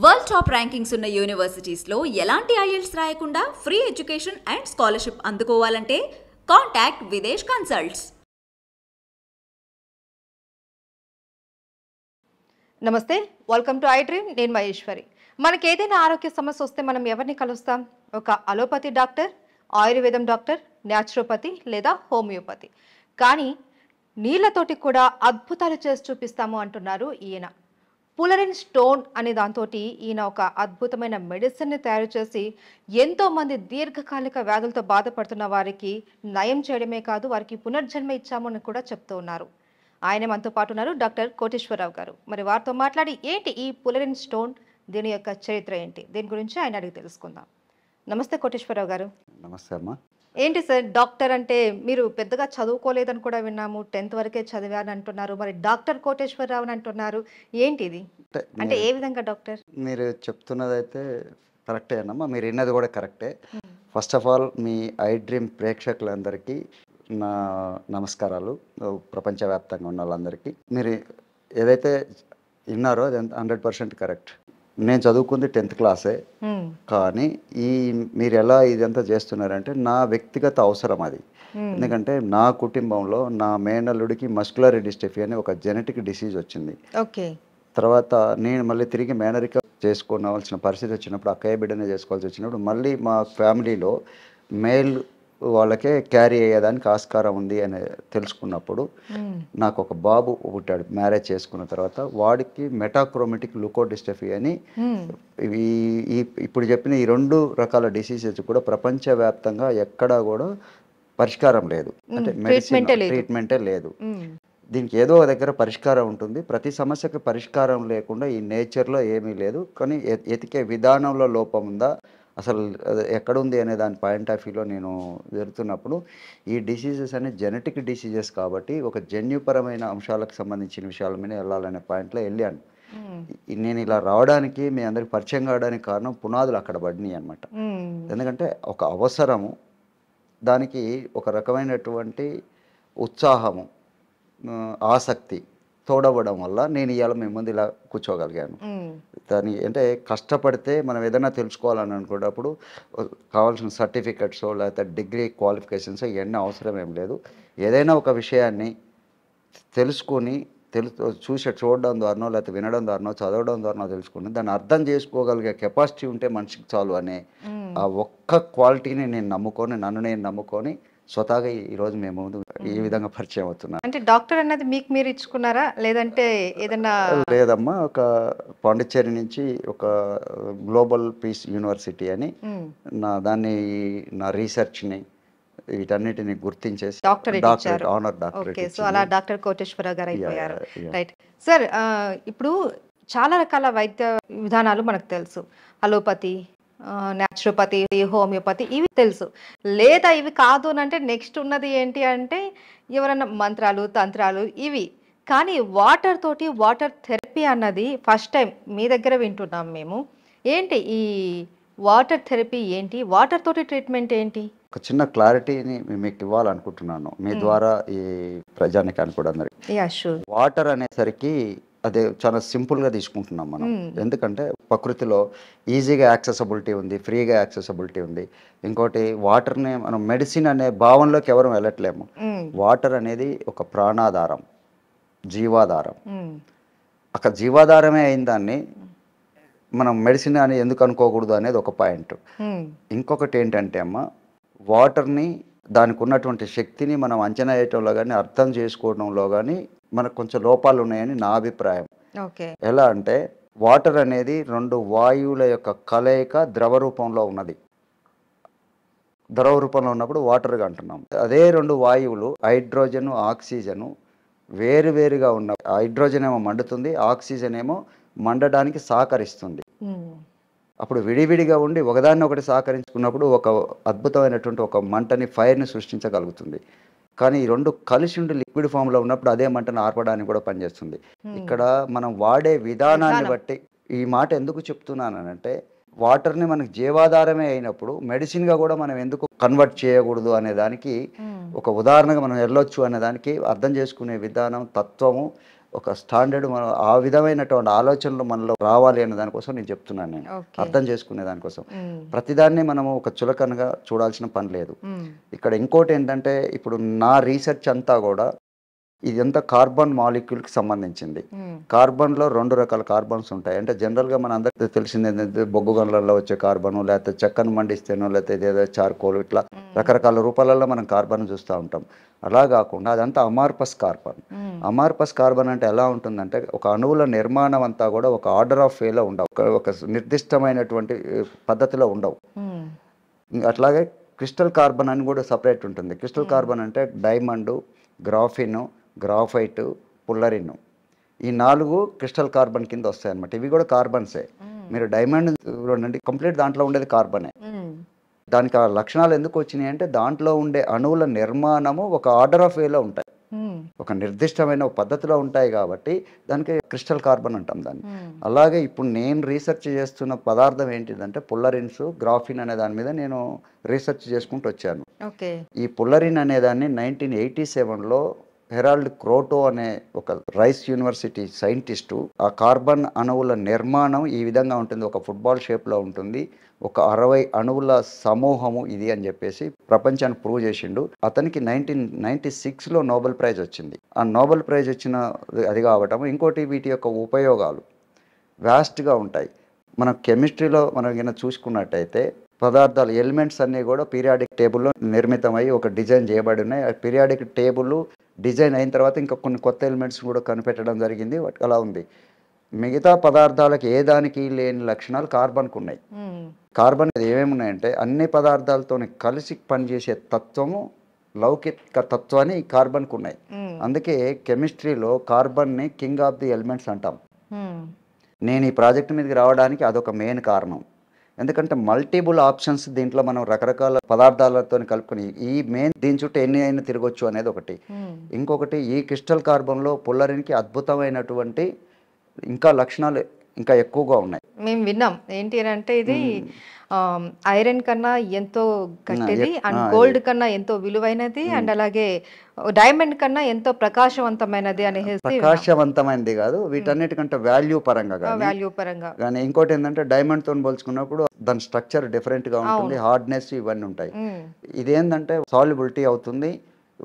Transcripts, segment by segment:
World top rankings ఉన్న యూనివర్సిటీస్లో ఎలాంటి IELTS రాయకుండా ఫ్రీ ఎడ్యుకేషన్ అండ్ స్కాలర్షిప్ అందుకోవాలంటే కాంటాక్ట్ విదేశ్ కన్సల్ట్స్. నమస్తే, వెల్కమ్ టు ఐ డ్రీమ్. నేను మహేశ్వరి. మనకి ఏదైనా ఆరోగ్య సమస్య వస్తే మనం ఎవరిని కలుస్తాం? ఒక అలోపతి డాక్టర్, ఆయుర్వేదం డాక్టర్, న్యాచురోపతి లేదా హోమియోపతి. కానీ నీళ్లతోటి కూడా అద్భుతాలు చేసి చూపిస్తాము అంటున్నారు ఈయన. పులరిన్ స్టోన్ అనే దాంతో ఈయన ఒక అద్భుతమైన మెడిసిన్ని తయారు చేసి ఎంతో మంది దీర్ఘకాలిక వ్యాధులతో బాధపడుతున్న వారికి నయం చేయడమే కాదు, వారికి పునర్జన్మ ఇచ్చాము అని కూడా చెప్తూ ఉన్నారు. ఆయన మనతో పాటు ఉన్నారు డాక్టర్ కోటేశ్వరరావు గారు. మరి వారితో మాట్లాడి ఏంటి ఈ పులరిన్ స్టోన్, దీని యొక్క చరిత్ర ఏంటి, దీని గురించి ఆయన అడిగి తెలుసుకుందాం. నమస్తే కోటేశ్వరరావు గారు. నమస్తే అమ్మా. ఏంటి సార్, డాక్టర్ అంటే మీరు పెద్దగా చదువుకోలేదని కూడా విన్నాము, 10th వరకే చదివాను అంటున్నారు, మరి డాక్టర్ కోటేశ్వరరావు అని అంటున్నారు, ఏంటి ఇది? అంటే ఏ విధంగా డాక్టర్? మీరు చెప్తున్నదైతే కరెక్టే అన్నమ్మా, మీరు విన్నది కూడా కరెక్టే. First of all me I dream ప్రేక్షకులందరికీ నా నమస్కారాలు. ప్రపంచవ్యాప్తంగా ఉన్న వాళ్ళందరికీ మీరు ఏదైతే విన్నారో అది 100% కరెక్ట్. నేను చదువుకుంది 10th క్లాసే, కానీ మీరు ఎలా ఇదంతా చేస్తున్నారంటే నా వ్యక్తిగత అవసరం అది. ఎందుకంటే నా కుటుంబంలో నా మేనల్లుడికి మస్కులర్ డిస్ట్రఫీ అనే ఒక జెనెటిక్ డిసీజ్ వచ్చింది. ఓకే. తర్వాత నేను మళ్ళీ తిరిగి మేనరిక చేసుకోవాల్సిన పరిస్థితి వచ్చినప్పుడు, అక్కయ్య బిడ్డనే చేసుకోవాల్సి వచ్చినప్పుడు, మళ్ళీ మా ఫ్యామిలీలో మేల్ వాళ్ళకే క్యారీ అయ్యేదానికి ఆస్కారం ఉంది అని తెలుసుకున్నప్పుడు నాకు ఒక బాబు పుట్టాడు. మ్యారేజ్ చేసుకున్న తర్వాత వాడికి మెటాక్రోమెటిక్ లుకోడిస్ట్రఫీ అని ఇప్పుడు చెప్పిన ఈ 2 రకాల డిసీజెస్ కూడా ప్రపంచవ్యాప్తంగా ఎక్కడా కూడా పరిష్కారం లేదు, అంటే మెడిసిన్ ట్రీట్మెంటే లేదు. దీనికి ఏదో దగ్గర పరిష్కారం ఉంటుంది. ప్రతి సమస్యకి పరిష్కారం లేకుండా ఈ నేచర్లో ఏమీ లేదు. కానీ ఎతికే విధానంలో లోపం ఉందా, అసలు ఎక్కడుంది అనే దాని పాయింట్ ఆఫ్ వ్యూలో నేను జరుగుతున్నప్పుడు ఈ డిసీజెస్ అనేది జెనెటిక్ డిసీజెస్ కాబట్టి ఒక జన్యుపరమైన అంశాలకు సంబంధించిన విషయాల మీద వెళ్ళాలనే పాయింట్లో వెళ్ళాను. నేను ఇలా రావడానికి మీ అందరికి పరిచయం కావడానికి కారణం పునాదులు అక్కడ పడినాయి అనమాట. ఎందుకంటే ఒక అవసరము, దానికి ఒక రకమైనటువంటి ఉత్సాహము, ఆసక్తి తోడవడం వల్ల నేను ఇవాళ మీ ముందు ఇలా కూర్చోగలిగాను. దాని అంటే కష్టపడితే మనం ఏదైనా తెలుసుకోవాలని అనుకున్నప్పుడు కావాల్సిన సర్టిఫికెట్స్ లేకపోతే డిగ్రీ క్వాలిఫికేషన్స్ ఇవన్నీ అవసరం ఏం లేదు. ఏదైనా ఒక విషయాన్ని తెలుసుకొని చూడడం ద్వారానో లేకపోతే వినడం ద్వారానో చదవడం ద్వారానో తెలుసుకుని దాన్ని అర్థం చేసుకోగలిగే కెపాసిటీ ఉంటే మనిషికి చాలు అనే ఆ ఒక్క క్వాలిటీని నన్ను నేను నమ్ముకొని స్వతహాగా ఈరోజు మేము ఈ విధంగా పరిచయం అవుతున్నాను. అంటే డాక్టర్ అన్నది మీకు మీరు ఇచ్చుకున్నారా, లేదంటే ఏదన్నా? లేదమ్మా, ఒక పాండిచ్చేరి నుంచి ఒక గ్లోబల్ పీస్ యూనివర్సిటీ అని నా రీసెర్చ్ని వీటన్నిటిని గుర్తించేసి ఆనర్ డాక్టరేట్. సో అలా డాక్టర్ కోటేశ్వరరావు గారు అయిపోయారు. రైట్ సార్, ఇప్పుడు చాలా రకాల వైద్య విధానాలు మనకు తెలుసు. అలోపతి, న్యాచురోపతి, హోమియోపతి ఇవి తెలుసు. లేదా ఇవి కాదు అని అంటే నెక్స్ట్ ఉన్నది ఏంటి అంటే ఎవరైనా మంత్రాలు, తంత్రాలు ఇవి. కానీ వాటర్ తోటి వాటర్ థెరపీ అన్నది ఫస్ట్ టైం మీ దగ్గర వింటున్నాం మేము. ఏంటి ఈ వాటర్ థెరపీ ఏంటి, వాటర్ తోటి ట్రీట్మెంట్ ఏంటి? ఒక చిన్న క్లారిటీని మీకు ఇవ్వాలనుకుంటున్నాను మీ ద్వారా ఈ ప్రజానికానికి కూడా అందరికి. వాటర్ అనేసరికి అదే చాలా సింపుల్గా తీసుకుంటున్నాం మనం. ఎందుకంటే ప్రకృతిలో ఈజీగా యాక్సెసబిలిటీ ఉంది, ఫ్రీగా యాక్సెసబిలిటీ ఉంది. ఇంకోటి వాటర్ని మనం మెడిసిన్ అనే భావనలోకి ఎవరు వెళ్ళట్లేము. వాటర్ అనేది ఒక ప్రాణాధారం, జీవాధారం. అక్కడ జీవాధారమే అయిన దాన్ని మనం మెడిసిన్ అని ఎందుకు అనుకోకూడదు అనేది ఒక పాయింట్. ఇంకొకటి ఏంటంటే అమ్మ, వాటర్ని దానికి ఉన్నటువంటి శక్తిని మనం అంచనా వేయటంలో కానీ అర్థం చేసుకోవడంలో కానీ మనకు కొంచెం లోపాలు ఉన్నాయని నా అభిప్రాయం. ఎలా అంటే వాటర్ అనేది 2 వాయువుల యొక్క కలయిక ద్రవ రూపంలో ఉన్నది. ద్రవ రూపంలో ఉన్నప్పుడు వాటర్గా అంటున్నాం. అదే 2 వాయువులు హైడ్రోజన్, ఆక్సిజన్ వేరువేరుగా ఉన్న హైడ్రోజన్ ఏమో మండుతుంది, ఆక్సిజన్ ఏమో మండడానికి సహకరిస్తుంది. అప్పుడు విడివిడిగా ఉండి ఒకదాన్ని ఒకటి సహకరించుకున్నప్పుడు ఒక అద్భుతమైనటువంటి ఒక మంటని, ఫైర్ని సృష్టించగలుగుతుంది. కానీ ఈ 2 కలిసి ఉండి లిక్విడ్ ఫామ్లో ఉన్నప్పుడు అదే మంటను ఆర్పడానికి కూడా పనిచేస్తుంది. ఇక్కడ మనం వాడే విధానాన్ని బట్టి ఈ మాట ఎందుకు చెప్తున్నానంటే, వాటర్ని మనకు జీవాధారమే అయినప్పుడు మెడిసిన్గా కూడా మనం ఎందుకు కన్వర్ట్ చేయకూడదు అనే దానికి ఒక ఉదాహరణగా మనం వెళ్ళొచ్చు అనే దానికి అర్థం చేసుకునే విధానం, తత్వము ఒక స్టాండర్డ్ మనం ఆ విధమైనటువంటి ఆలోచనలు మనలో రావాలి అనే దానికోసం నేను చెప్తున్నాను. నేను అర్థం చేసుకునే దానికోసం ప్రతిదాన్ని మనము ఒక చులకనగా చూడాల్సిన పని లేదు. ఇక్కడ ఇంకోటి ఏంటంటే ఇప్పుడు నా రీసెర్చ్ అంతా కూడా ఇదంతా కార్బన్ మాలిక్యూల్కి సంబంధించింది. కార్బన్లో 2 రకాల కార్బన్స్ ఉంటాయి. అంటే జనరల్గా మన అందరికీ తెలిసింది ఏంటంటే బొగ్గు గనులలో వచ్చే కార్బను, లేకపోతే చెక్కను మండిస్తేనో, లేకపోతే ఇదేదో చార్కోల్, ఇట్లా రకరకాల రూపాలలో మనం కార్బన్ చూస్తూ ఉంటాం. అలా కాకుండా అదంతా అమార్పస్ కార్బన్. అమార్పస్ కార్బన్ అంటే ఎలా ఉంటుందంటే ఒక అణువుల నిర్మాణం అంతా కూడా ఒక ఆర్డర్ ఆఫ్ వేలో ఉండవు, ఒక నిర్దిష్టమైనటువంటి పద్ధతిలో ఉండవు. అట్లాగే క్రిస్టల్ కార్బన్ అని కూడా సపరేట్ ఉంటుంది. క్రిస్టల్ కార్బన్ అంటే డైమండ్, గ్రాఫిన్, గ్రాఫైట్, పుల్లరిన్, ఈ 4 క్రిస్టల్ కార్బన్ కింద వస్తాయి అన్నమాట. ఇవి కూడా కార్బన్సే. మీరు డైమండ్ చూడండి, కంప్లీట్ దాంట్లో ఉండేది కార్బనే. దానికి ఆ లక్షణాలు ఎందుకు వచ్చినాయి అంటే దాంట్లో ఉండే అణువుల నిర్మాణము ఒక ఆర్డర్ ఆఫ్ వేలో ఉంటాయి, ఒక నిర్దిష్టమైన పద్ధతిలో ఉంటాయి కాబట్టి దానికి క్రిస్టల్ కార్బన్ అంటాం దాన్ని. అలాగే ఇప్పుడు నేను రీసెర్చ్ చేస్తున్న పదార్థం ఏంటిదంటే పుల్లరిన్స్, గ్రాఫిన్ అనే దాని మీద నేను రీసెర్చ్ చేసుకుంటూ వచ్చాను. ఈ పుల్లరిన్ అనే దాన్ని 1987లో హెరాల్డ్ క్రోటో అనే ఒక రైస్ యూనివర్సిటీ సైంటిస్టు ఆ కార్బన్ అణువుల నిర్మాణం ఈ విధంగా ఉంటుంది, ఒక ఫుట్బాల్ షేప్లో ఉంటుంది, ఒక 60 అణువుల సమూహము ఇది అని చెప్పేసి ప్రపంచాన్ని ప్రూవ్ చేసిండు. అతనికి 1996లో నోబెల్ ప్రైజ్ వచ్చింది. ఆ నోబెల్ ప్రైజ్ వచ్చిన అది కావటం. ఇంకోటి వీటి యొక్క ఉపయోగాలు వ్యాస్ట్గా ఉంటాయి. మనం కెమిస్ట్రీలో మనం ఏమైనా చూసుకున్నట్టయితే పదార్థాలు ఎలిమెంట్స్ అన్నీ కూడా పీరియాడిక్ టేబుల్లో నిర్మితమై ఒక డిజైన్ చేయబడి ఉన్నాయి. ఆ పీరియాడిక్ టేబుల్ డిజైన్ అయిన తర్వాత ఇంకా కొన్ని కొత్త ఎలిమెంట్స్ కూడా కనిపెట్టడం జరిగింది. అలా ఉంది. మిగతా పదార్థాలకు ఏ దానికి లేని లక్షణాలు కార్బన్కు ఉన్నాయి. కార్బన్ ఏమేమి ఉన్నాయంటే అన్ని పదార్థాలతో కలిసి పనిచేసే తత్వము, లౌకిక తత్వాన్ని కార్బన్కు ఉన్నాయి. అందుకే కెమిస్ట్రీలో కార్బన్ని కింగ్ ఆఫ్ ది ఎలిమెంట్స్ అంటాం. నేను ఈ ప్రాజెక్ట్ మీదకి రావడానికి అదొక మెయిన్ కారణం. ఎందుకంటే మల్టిపుల్ ఆప్షన్స్ దీంట్లో మనం రకరకాల పదార్థాలతో కలుపుకొని ఈ మెయిన్ దీని చుట్టూ ఎన్ని అయినా తిరగొచ్చు అనేది ఒకటి. ఇంకొకటి ఈ క్రిస్టల్ కార్బన్లో పుల్లరిన్కి అద్భుతమైనటువంటి ఇంకా లక్షణాలు ఇంకా ఎక్కువగా ఉన్నాయి. మేము విన్నాం ఏంటి అని అంటే ఇది ఐరన్ కన్నా ఎంతో గట్టిది అండ్ గోల్డ్ కన్నా ఎంతో విలువైనది అండ్ అలాగే డైమండ్ కన్నా ఎంతో ప్రకాశవంతమైనది అనేసి. ప్రకాశవంతమైనది కాదు, వీటన్నిటికంటే వాల్యూ పరంగా కానీ ఇంకోటి ఏంటంటే డైమండ్ తో పోల్చుకున్నప్పుడు దాని స్ట్రక్చర్ డిఫరెంట్ గా ఉంటుంది, హార్డ్నెస్ ఇవన్నీ ఉంటాయి. ఇదేంటంటే సాల్యుబిలిటీ అవుతుంది,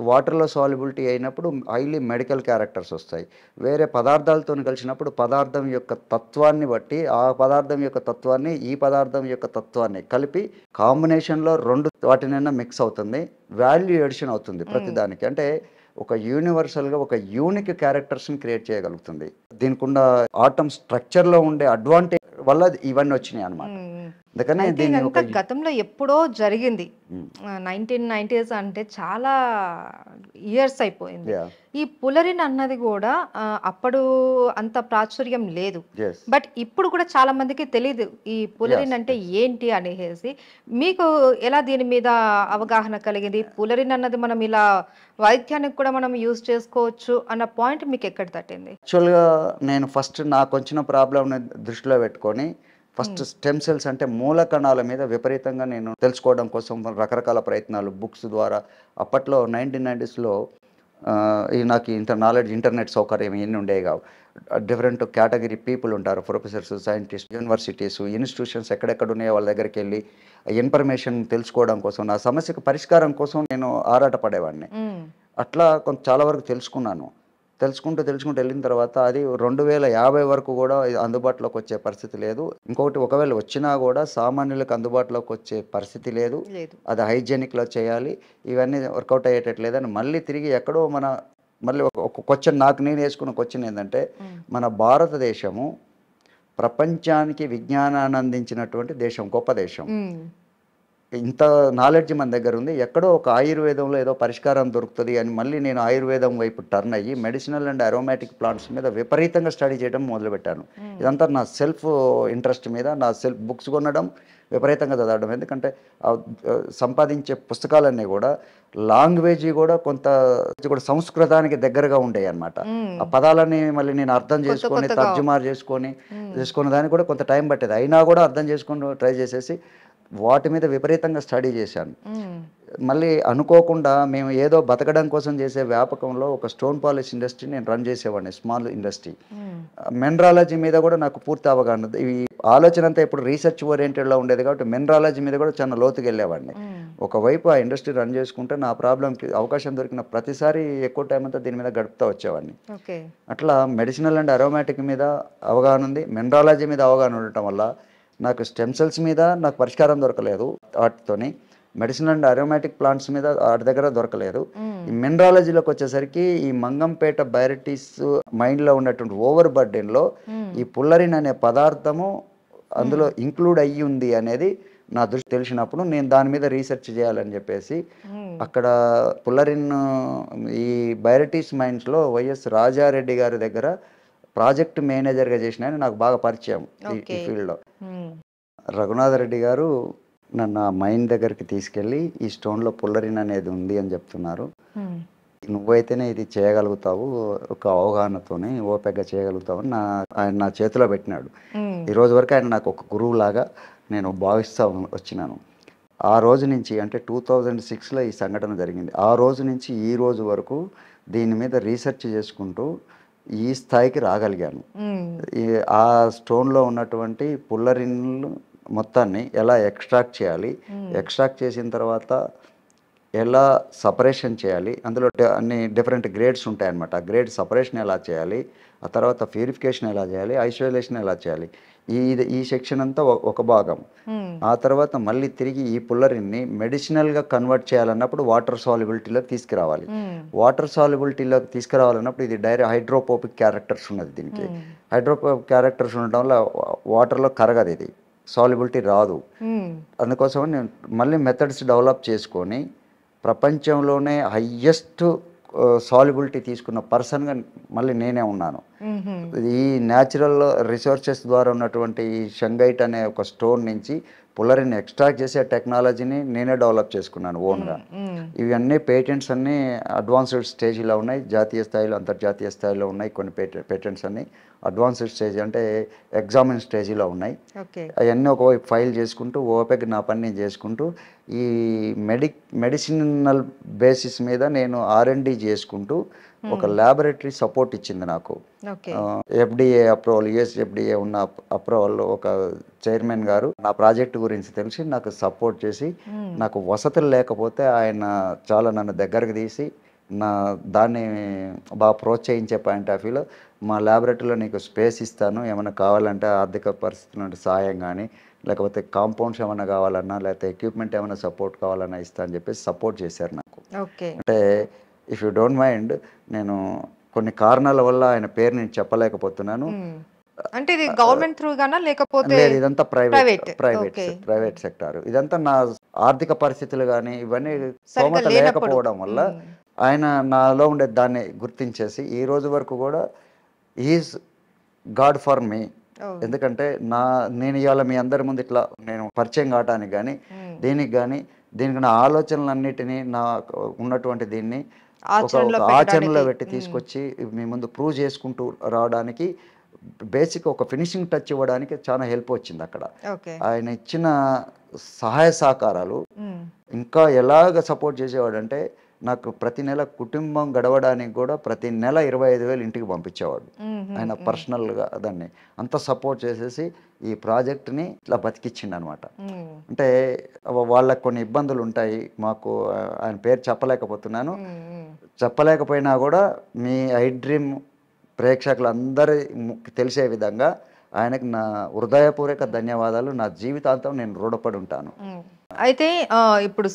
వాటర్లో సాల్యుబిలిటీ అయినప్పుడు హైలీ మెడికల్ క్యారెక్టర్స్ వస్తాయి. వేరే పదార్థాలతో కలిసినప్పుడు పదార్థం యొక్క తత్వాన్ని బట్టి ఆ పదార్థం యొక్క తత్వాన్ని ఈ పదార్థం యొక్క తత్వాన్ని కలిపి కాంబినేషన్లో 2 వాటినైనా మిక్స్ అవుతుంది, వాల్యూ ఎడిషన్ అవుతుంది ప్రతిదానికి. అంటే ఒక యూనివర్సల్గా ఒక యూనిక్ క్యారెక్టర్స్ని క్రియేట్ చేయగలుగుతుంది. దీనికి ఉన్న ఆటమ్ స్ట్రక్చర్లో ఉండే అడ్వాంటేజ్ వల్ల ఇవన్నీ వచ్చినాయి అన్నమాట. అందుకనే దీన్ని ఒక గతంలో ఎప్పుడో జరిగింది, 1990s అంటే చాలా ఇయర్స్ అయిపోయింది. ఈ పులరిన్ అన్నది కూడా అప్పుడు అంత ప్రాచుర్యం లేదు, బట్ ఇప్పుడు కూడా చాలా మందికి తెలియదు ఈ పులరిన్ అంటే ఏంటి అనేసి. మీకు ఎలా దీని మీద అవగాహన కలిగింది? పులరిన్ అన్నది మనం ఇలా వైద్యానికి కూడా మనం యూజ్ చేసుకోవచ్చు అన్న పాయింట్ మీకు ఎక్కడ తట్టింది? యాక్చువల్గా నేను ఫస్ట్ నాకు వచ్చిన ప్రాబ్లంని దృష్టిలో పెట్టుకొని ఫస్ట్ స్టెమ్ సెల్స్ అంటే మూల కణాల మీద విపరీతంగా నేను తెలుసుకోవడం కోసం రకరకాల ప్రయత్నాలు బుక్స్ ద్వారా. అప్పట్లో 1990sలో నాకు ఇంటర్నెట్ సౌకర్యం ఇవన్నీ ఉండేవి కావు. డిఫరెంట్ కేటగిరీ పీపుల్ ఉంటారు, ప్రొఫెసర్స్, సైంటిస్ట్, యూనివర్సిటీస్, ఇన్స్టిట్యూషన్స్ ఎక్కడెక్కడ ఉన్నాయో వాళ్ళ దగ్గరికి వెళ్ళి ఇన్ఫర్మేషన్ తెలుసుకోవడం కోసం, నా సమస్యకు పరిష్కారం కోసం నేను ఆరాటపడేవాడిని. అట్లా చాలా వరకు తెలుసుకుంటూ వెళ్ళిన తర్వాత అది 2050 వరకు కూడా అందుబాటులోకి వచ్చే పరిస్థితి లేదు. ఇంకొకటి ఒకవేళ వచ్చినా కూడా సామాన్యులకు అందుబాటులోకి వచ్చే పరిస్థితి లేదు. అది హైజెనిక్లో చేయాలి, ఇవన్నీ వర్కౌట్ అయ్యేటట్లేదని మళ్ళీ తిరిగి ఎక్కడో మళ్ళీ ఒక క్వశ్చన్ నాకు నేను వేసుకున్న క్వశ్చన్ ఏంటంటే, మన భారతదేశము ప్రపంచానికి విజ్ఞానాన్ని అందించినటువంటి దేశం, గొప్ప దేశం. ఇంత నాలెడ్జ్ మన దగ్గర ఉంది, ఎక్కడో ఒక ఆయుర్వేదంలో ఏదో పరిష్కారం దొరుకుతుంది అని మళ్ళీ నేను ఆయుర్వేదం వైపు టర్న్ అయ్యి మెడిసినల్ అండ్ అరోమాటిక్ ప్లాంట్స్ మీద విపరీతంగా స్టడీ చేయడం మొదలుపెట్టాను. ఇదంతా నా సెల్ఫ్ ఇంట్రెస్ట్ మీద, నా సెల్ఫ్ బుక్స్ కొనడం, విపరీతంగా చదవడం. ఎందుకంటే సంపాదించే పుస్తకాలన్నీ కూడా లాంగ్వేజ్ కూడా కొంత కూడా సంస్కృతానికి దగ్గరగా ఉండేవి అన్నమాట. ఆ పదాలని మళ్ళీ నేను అర్థం చేసుకొని తర్జుమా చేసుకొని దానికి కూడా కొంత టైం పట్టేది. అయినా కూడా అర్థం చేసుకొని ట్రై చేసేసి వాటి మీద విపరీతంగా స్టడీ చేశాను. మళ్ళీ అనుకోకుండా మేము ఏదో బతకడం కోసం చేసే వ్యాపకంలో ఒక స్టోన్ పాలిష్ ఇండస్ట్రీ నేను రన్ చేసేవాడిని, స్మాల్ ఇండస్ట్రీ. మినరాలజీ మీద కూడా నాకు పూర్తి అవగాహన ఉంది. ఈ ఆలోచన అంతా ఇప్పుడు రీసెర్చ్ ఓరియంటెడ్లో ఉండేది కాబట్టి మినరాలజీ మీద కూడా చాలా లోతుకి వెళ్ళేవాడిని. ఒకవైపు ఆ ఇండస్ట్రీ రన్ చేసుకుంటే నా ప్రాబ్లంకి అవకాశం దొరికిన ప్రతిసారి ఎక్కువ టైం అంతా దీని మీద గడుపుతూ వచ్చేవాడిని. అట్లా మెడిసినల్ అండ్ అరోమాటిక్ మీద అవగాహన ఉంది, మినరాలజీ మీద అవగాహన ఉండటం వల్ల నాకు స్టెమ్ సెల్స్ మీద నాకు పరిష్కారం దొరకలేదు. వాటితోని మెడిసిన్ అండ్ అరోమాటిక్ ప్లాంట్స్ మీద వాటి దగ్గర దొరకలేదు. ఈ మినరాలజీలోకి వచ్చేసరికి ఈ మంగంపేట బైరటిస్ మైండ్లో ఉన్నటువంటి ఓవర్ బర్డెన్లో ఈ పుల్లరిన్ అనే పదార్థము అందులో ఇంక్లూడ్ అయ్యి ఉంది అనేది నా దృష్టి తెలిసినప్పుడు నేను దాని మీద రీసెర్చ్ చేయాలని చెప్పేసి అక్కడ పుల్లరిన్ ఈ బైరటిస్ మైండ్స్లో వైఎస్ రాజారెడ్డి గారి దగ్గర ప్రాజెక్ట్ మేనేజర్గా చేసిన నాకు బాగా పరిచయం ఈ ఫీల్డ్లో. రఘునాథరెడ్డి గారు నన్ను ఆ మైండ్ దగ్గరికి తీసుకెళ్ళి ఈ స్టోన్లో పుల్లరిన్ అనేది ఉంది అని చెప్తున్నారు, నువ్వైతేనే ఇది చేయగలుగుతావు, ఒక అవగాహనతోనే ఓపికగా చేయగలుగుతావు అని ఆయన నా చేతిలో పెట్టినాడు. ఈ రోజు వరకు ఆయన నాకు ఒక గురువు లాగా నేను భావిస్తూ వచ్చినాను. ఆ రోజు నుంచి అంటే 2006లో ఈ సంఘటన జరిగింది. ఆ రోజు నుంచి ఈ రోజు వరకు దీని మీద రీసెర్చ్ చేసుకుంటూ ఈ స్థాయికి రాగలిగాను. ఆ స్టోన్లో ఉన్నటువంటి పుల్లరిన్లు మొత్తాన్ని ఎలా ఎక్స్ట్రాక్ట్ చేయాలి, ఎక్స్ట్రాక్ట్ చేసిన తర్వాత ఎలా సపరేషన్ చేయాలి, అందులో అన్ని డిఫరెంట్ గ్రేడ్స్ ఉంటాయన్నమాట. ఆ గ్రేడ్ సపరేషన్ ఎలా చేయాలి, ఆ తర్వాత ప్యూరిఫికేషన్ ఎలా చేయాలి, ఐసోలేషన్ ఎలా చేయాలి, ఈ సెక్షన్ అంతా ఒక భాగం. ఆ తర్వాత మళ్ళీ తిరిగి ఈ పుల్లరిన్ని మెడిసినల్గా కన్వర్ట్ చేయాలన్నప్పుడు వాటర్ సాల్యుబిలిటీలోకి తీసుకురావాలి. వాటర్ సాల్యుబిలిటీలోకి తీసుకురావాలన్నప్పుడు ఇది డైరెక్ట్ హైడ్రోపోపిక్ క్యారెక్టర్స్ ఉన్నది. దీనికి హైడ్రోపోపిక్ క్యారెక్టర్స్ ఉండటం వల్ల వాటర్లో కరగదు, ఇది సాల్యుబిలిటీ రాదు. అందుకోసం నేను మళ్ళీ మెథడ్స్ డెవలప్ చేసుకొని ప్రపంచంలోనే హయ్యెస్ట్ సాల్యుబిలిటీ తీసుకున్న పర్సన్గా మళ్ళీ నేనే ఉన్నాను. ఈ న్యాచురల్ రిసోర్సెస్ ద్వారా ఉన్నటువంటి ఈ షంగైట్ అనే ఒక స్టోన్ నుంచి పుల్లరిని ఎక్స్ట్రాక్ట్ చేసే టెక్నాలజీని నేనే డెవలప్ చేసుకున్నాను ఓన్గా. ఇవన్నీ పేటెంట్స్ అన్నీ అడ్వాన్స్డ్ స్టేజ్లో ఉన్నాయి, జాతీయ స్థాయిలో అంతర్జాతీయ స్థాయిలో ఉన్నాయి. కొన్ని పేటెంట్స్ అన్నీ అడ్వాన్స్డ్ స్టేజ్ అంటే ఎగ్జామిన్ స్టేజ్లో ఉన్నాయి. అవన్నీ ఒకవైపు ఫైల్ చేసుకుంటూ ఓపెక్ నా పని నేను చేసుకుంటూ ఈ మెడిసినల్ బేసిస్ మీద నేను R&D చేసుకుంటూ ఒక ల్యాబొరేటరీ సపోర్ట్ ఇచ్చింది నాకు. FDA అప్రూవల్, US FDA ఉన్న అప్రూవల్ ఒక చైర్మన్ గారు నా ప్రాజెక్ట్ గురించి తెలిసి నాకు సపోర్ట్ చేసి, నాకు వసతులు లేకపోతే ఆయన చాలా నన్ను దగ్గరకు తీసి దాన్ని బాగా ప్రోత్సహించే పాయింట్ ఆఫ్ వ్యూలో మా ల్యాబొరేటరీలో నీకు స్పేస్ ఇస్తాను, ఏమైనా కావాలంటే ఆర్థిక పరిస్థితుల నుండి సాయం కానీ లేకపోతే కాంపౌండ్స్ ఏమైనా కావాలన్నా లేకపోతే ఎక్విప్మెంట్ ఏమైనా సపోర్ట్ కావాలన్నా ఇస్తా అని చెప్పేసి సపోర్ట్ చేశారు నాకు. అంటే ఇఫ్ యూ డోంట్ మైండ్, నేను కొన్ని కారణాల వల్ల ఆయన పేరు నేను చెప్పలేకపోతున్నాను. అంటే ఇది గవర్నమెంట్ త్రూ గానా లేకపోతే లేదు, ఇదంతా ప్రైవేట్ సెక్టార్. ఇదంతా నా ఆర్థిక పరిస్థితులు కానీ ఇవన్నీ స్తోమత లేకపోవడం వల్ల ఆయన నాలో ఉండే దాన్ని గుర్తించేసి ఈ రోజు వరకు కూడా ఈజ్ గాడ్ ఫర్ మీ. ఎందుకంటే నేను ఇవాళ మీ అందరి ముందు ఇట్లా నేను పరిచయం కావటానికి కానీ దీనికి నా ఆలోచనలన్నిటినీ నా ఉన్నటువంటి దీన్ని ఆచరణలో పెట్టి తీసుకొచ్చి మీ ముందు ప్రూవ్ చేసుకుంటూ రావడానికి బేసిక్ ఒక ఫినిషింగ్ టచ్ ఇవ్వడానికి చాలా హెల్ప్ వచ్చింది అక్కడ. ఆయన ఇచ్చిన సహాయ సహకారాలు ఇంకా ఎలాగ సపోర్ట్ చేసేవాడు అంటే నాకు ప్రతి నెల కుటుంబం గడవడానికి కూడా ప్రతి నెల 25,000 ఇంటికి పంపించేవాడు ఆయన పర్సనల్గా. దాన్ని అంత సపోర్ట్ చేసేసి ఈ ప్రాజెక్ట్ని ఇట్లా బతికిచ్చిండు అనమాట. అంటే వాళ్ళకు కొన్ని ఇబ్బందులు ఉంటాయి, మాకు ఆయన పేరు చెప్పలేకపోయినా కూడా మీ ఐ డ్రీమ్ ప్రేక్షకులందరి తెలిసే విధంగా ఆయనకు నా హృదయపూర్వక ధన్యవాదాలు. నా జీవితాంతం నేను రుణపడి ఉంటాను. అయితే ఇప్పుడు